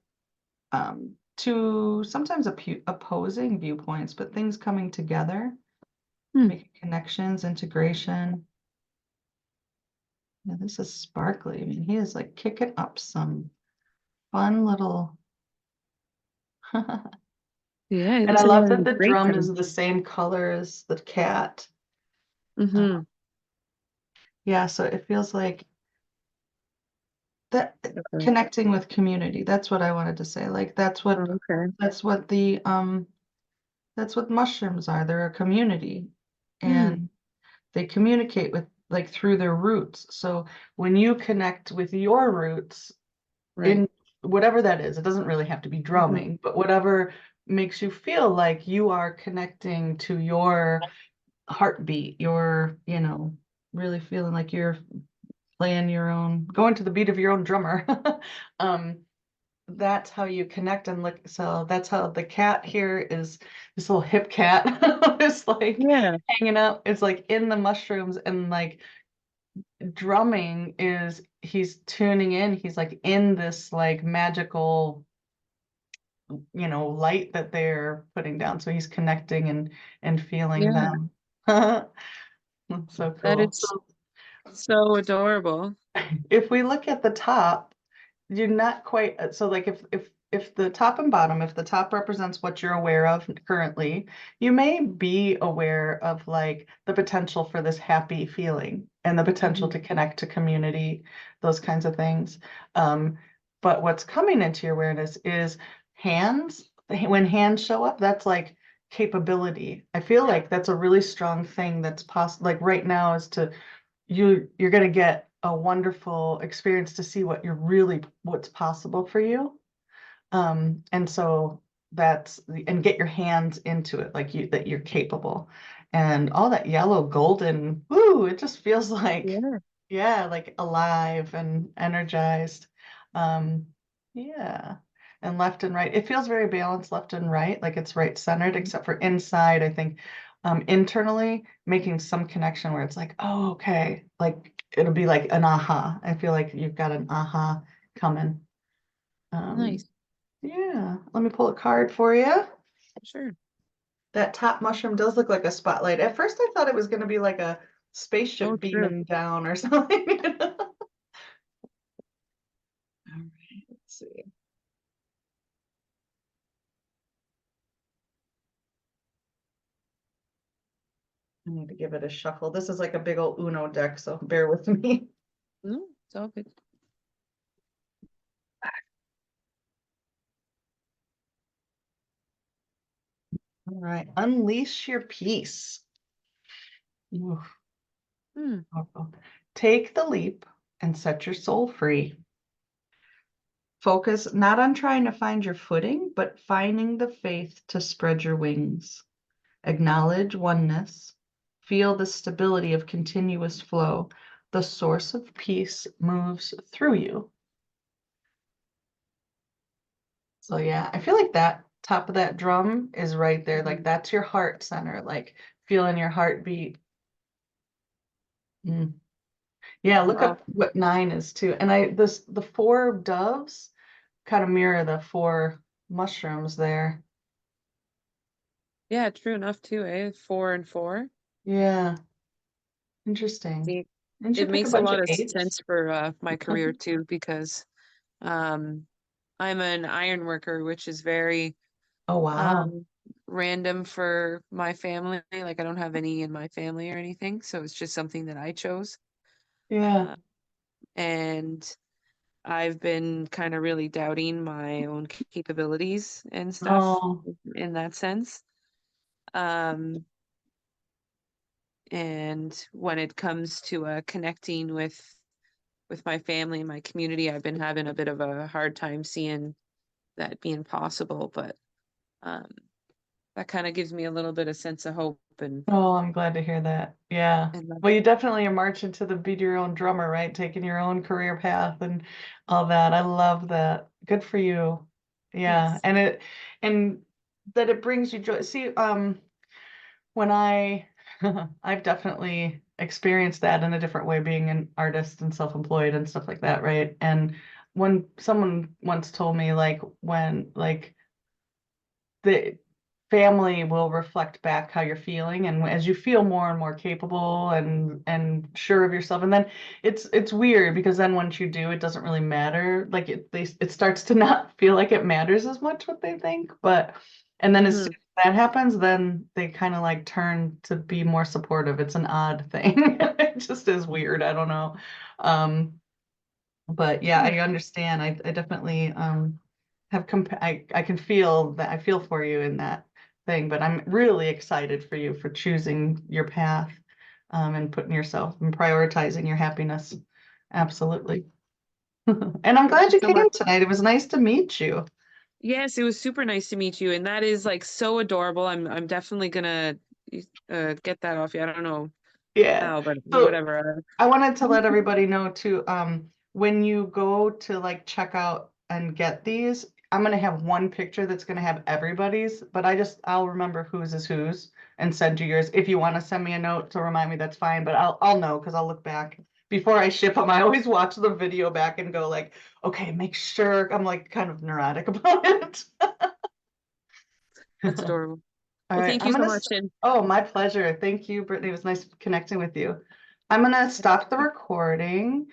two sometimes opposing viewpoints, but things coming together, Hmm. making connections, integration. Yeah, this is sparkly. I mean, he is like kicking up some fun little. Yeah, it And I looks like love having that a the great drum time. is the same color as the cat. Mm-hmm. Yeah, so it feels like that Okay. connecting with community. That's what I wanted to say. Like Oh, okay. that's what mushrooms are. They're a community. Hmm. And they communicate with like through their roots. So when you connect with your roots Right. in whatever that is, it doesn't really have to be Mm-hmm. drumming, but whatever makes you feel like you are connecting to your heartbeat, you're, you know, really feeling like you're playing your own, going to the beat of your own drummer. um, that's how you connect and look. So that's how the cat here is this little hip cat is like Yeah. hanging out. It's like in the mushrooms and like drumming is he's tuning in. He's like in this like magical, you know, light that they're putting down. So he's connecting and feeling Yeah. them. That's so That cool. is so adorable. If we look at the top, you're not quite so like if the top and bottom, if the top represents what you're aware of currently, you may be aware of like the potential for this happy feeling and the potential Mm-hmm. to connect to community, those kinds of things. But what's coming into your awareness is hands. When hands show up, that's like capability. I feel like that's a really strong thing that's possible. Like right now is to you're going to get a wonderful experience to see what's possible for you. And so and get your hands into it like that you're capable. And all that yellow golden, woo, it just feels like, Yeah. yeah, like alive and energized. Um, yeah. And left and right, it feels very balanced left and right, like it's right centered, except for inside, I think internally making some connection where it's like, oh, okay, like it'll be like an aha. I feel like you've got an aha coming. Nice. Yeah, let me pull a card for you. Sure. That top mushroom does look like a spotlight. At first, I thought it was going to be like a Oh, spaceship true. beaming down or something. All right, let's see. I need to give it a shuffle. This is like a big old Uno deck, so bear with me. No, it's all good. All right, unleash your peace. Ooh, Hmm. powerful. Take the leap and set your soul free. Focus not on trying to find your footing, but finding the faith to spread your wings. Acknowledge oneness. Feel the stability of continuous flow. The source of peace moves through you. So yeah, I feel like that top of that drum is right there. Like that's your heart center, like feeling your heartbeat. Mm. Yeah, look Wow. up what 9 is too. And the 4 doves kind of mirror the 4 mushrooms there. Yeah, true enough too, eh? 4 and 4. Yeah, interesting. See, Didn't you it pick a makes a bunch of lot of 8s? sense for my career too, because um I'm an iron worker, which is very Oh, wow. Random for my family. Like I don't have any in my family or anything, so it's just something that I chose. Yeah. And I've been kind of really doubting my own capabilities and stuff Oh, in that sense. Um, and when it comes to connecting with my family and my community, I've been having a bit of a hard time seeing that being possible, but um, that kind of gives me a little bit of sense of hope oh, I'm glad to hear that. Yeah. and Well, you definitely are marching to the beat of your own drummer, right? Taking your own career path and all that. I love that. Good for you. Yeah. thanks. And that it brings you joy. See, when I've definitely experienced that in a different way, being an artist and self-employed and stuff like that, right? And when someone once told me, like, when like the family will reflect back how you're feeling, and as you feel more and more capable and sure of yourself, and then it's weird because then once you do, it doesn't really matter. Like it starts to not feel like it matters as much what they think, but and then as soon Mhm. as that happens, then they kind of like turn to be more supportive. It's an odd thing. It just is weird. I don't know. Um, but yeah, I understand. I definitely have I can feel that. I feel for you in that thing, but I'm really excited for you for choosing your path and putting yourself and prioritizing your happiness. Absolutely. And I'm Thank glad you you so much. came tonight. It was nice to meet you. Yes, it was super nice to meet you, and that is like so adorable. I'm definitely gonna get that off you. I don't know Yeah. how, but So whatever. I wanted to let everybody know too, when you go to like check out and get these, I'm gonna have one picture that's gonna have everybody's, but I'll remember whose is whose and send you yours. If you want to send me a note to remind me, that's fine, but I'll know because I'll look back before I ship them. I always watch the video back and go like, okay, make sure. I'm like kind of neurotic about it. That's adorable. All Well, right, thank you so much, and oh, my pleasure. Thank you, Brittany. It was nice connecting with you. I'm gonna stop the recording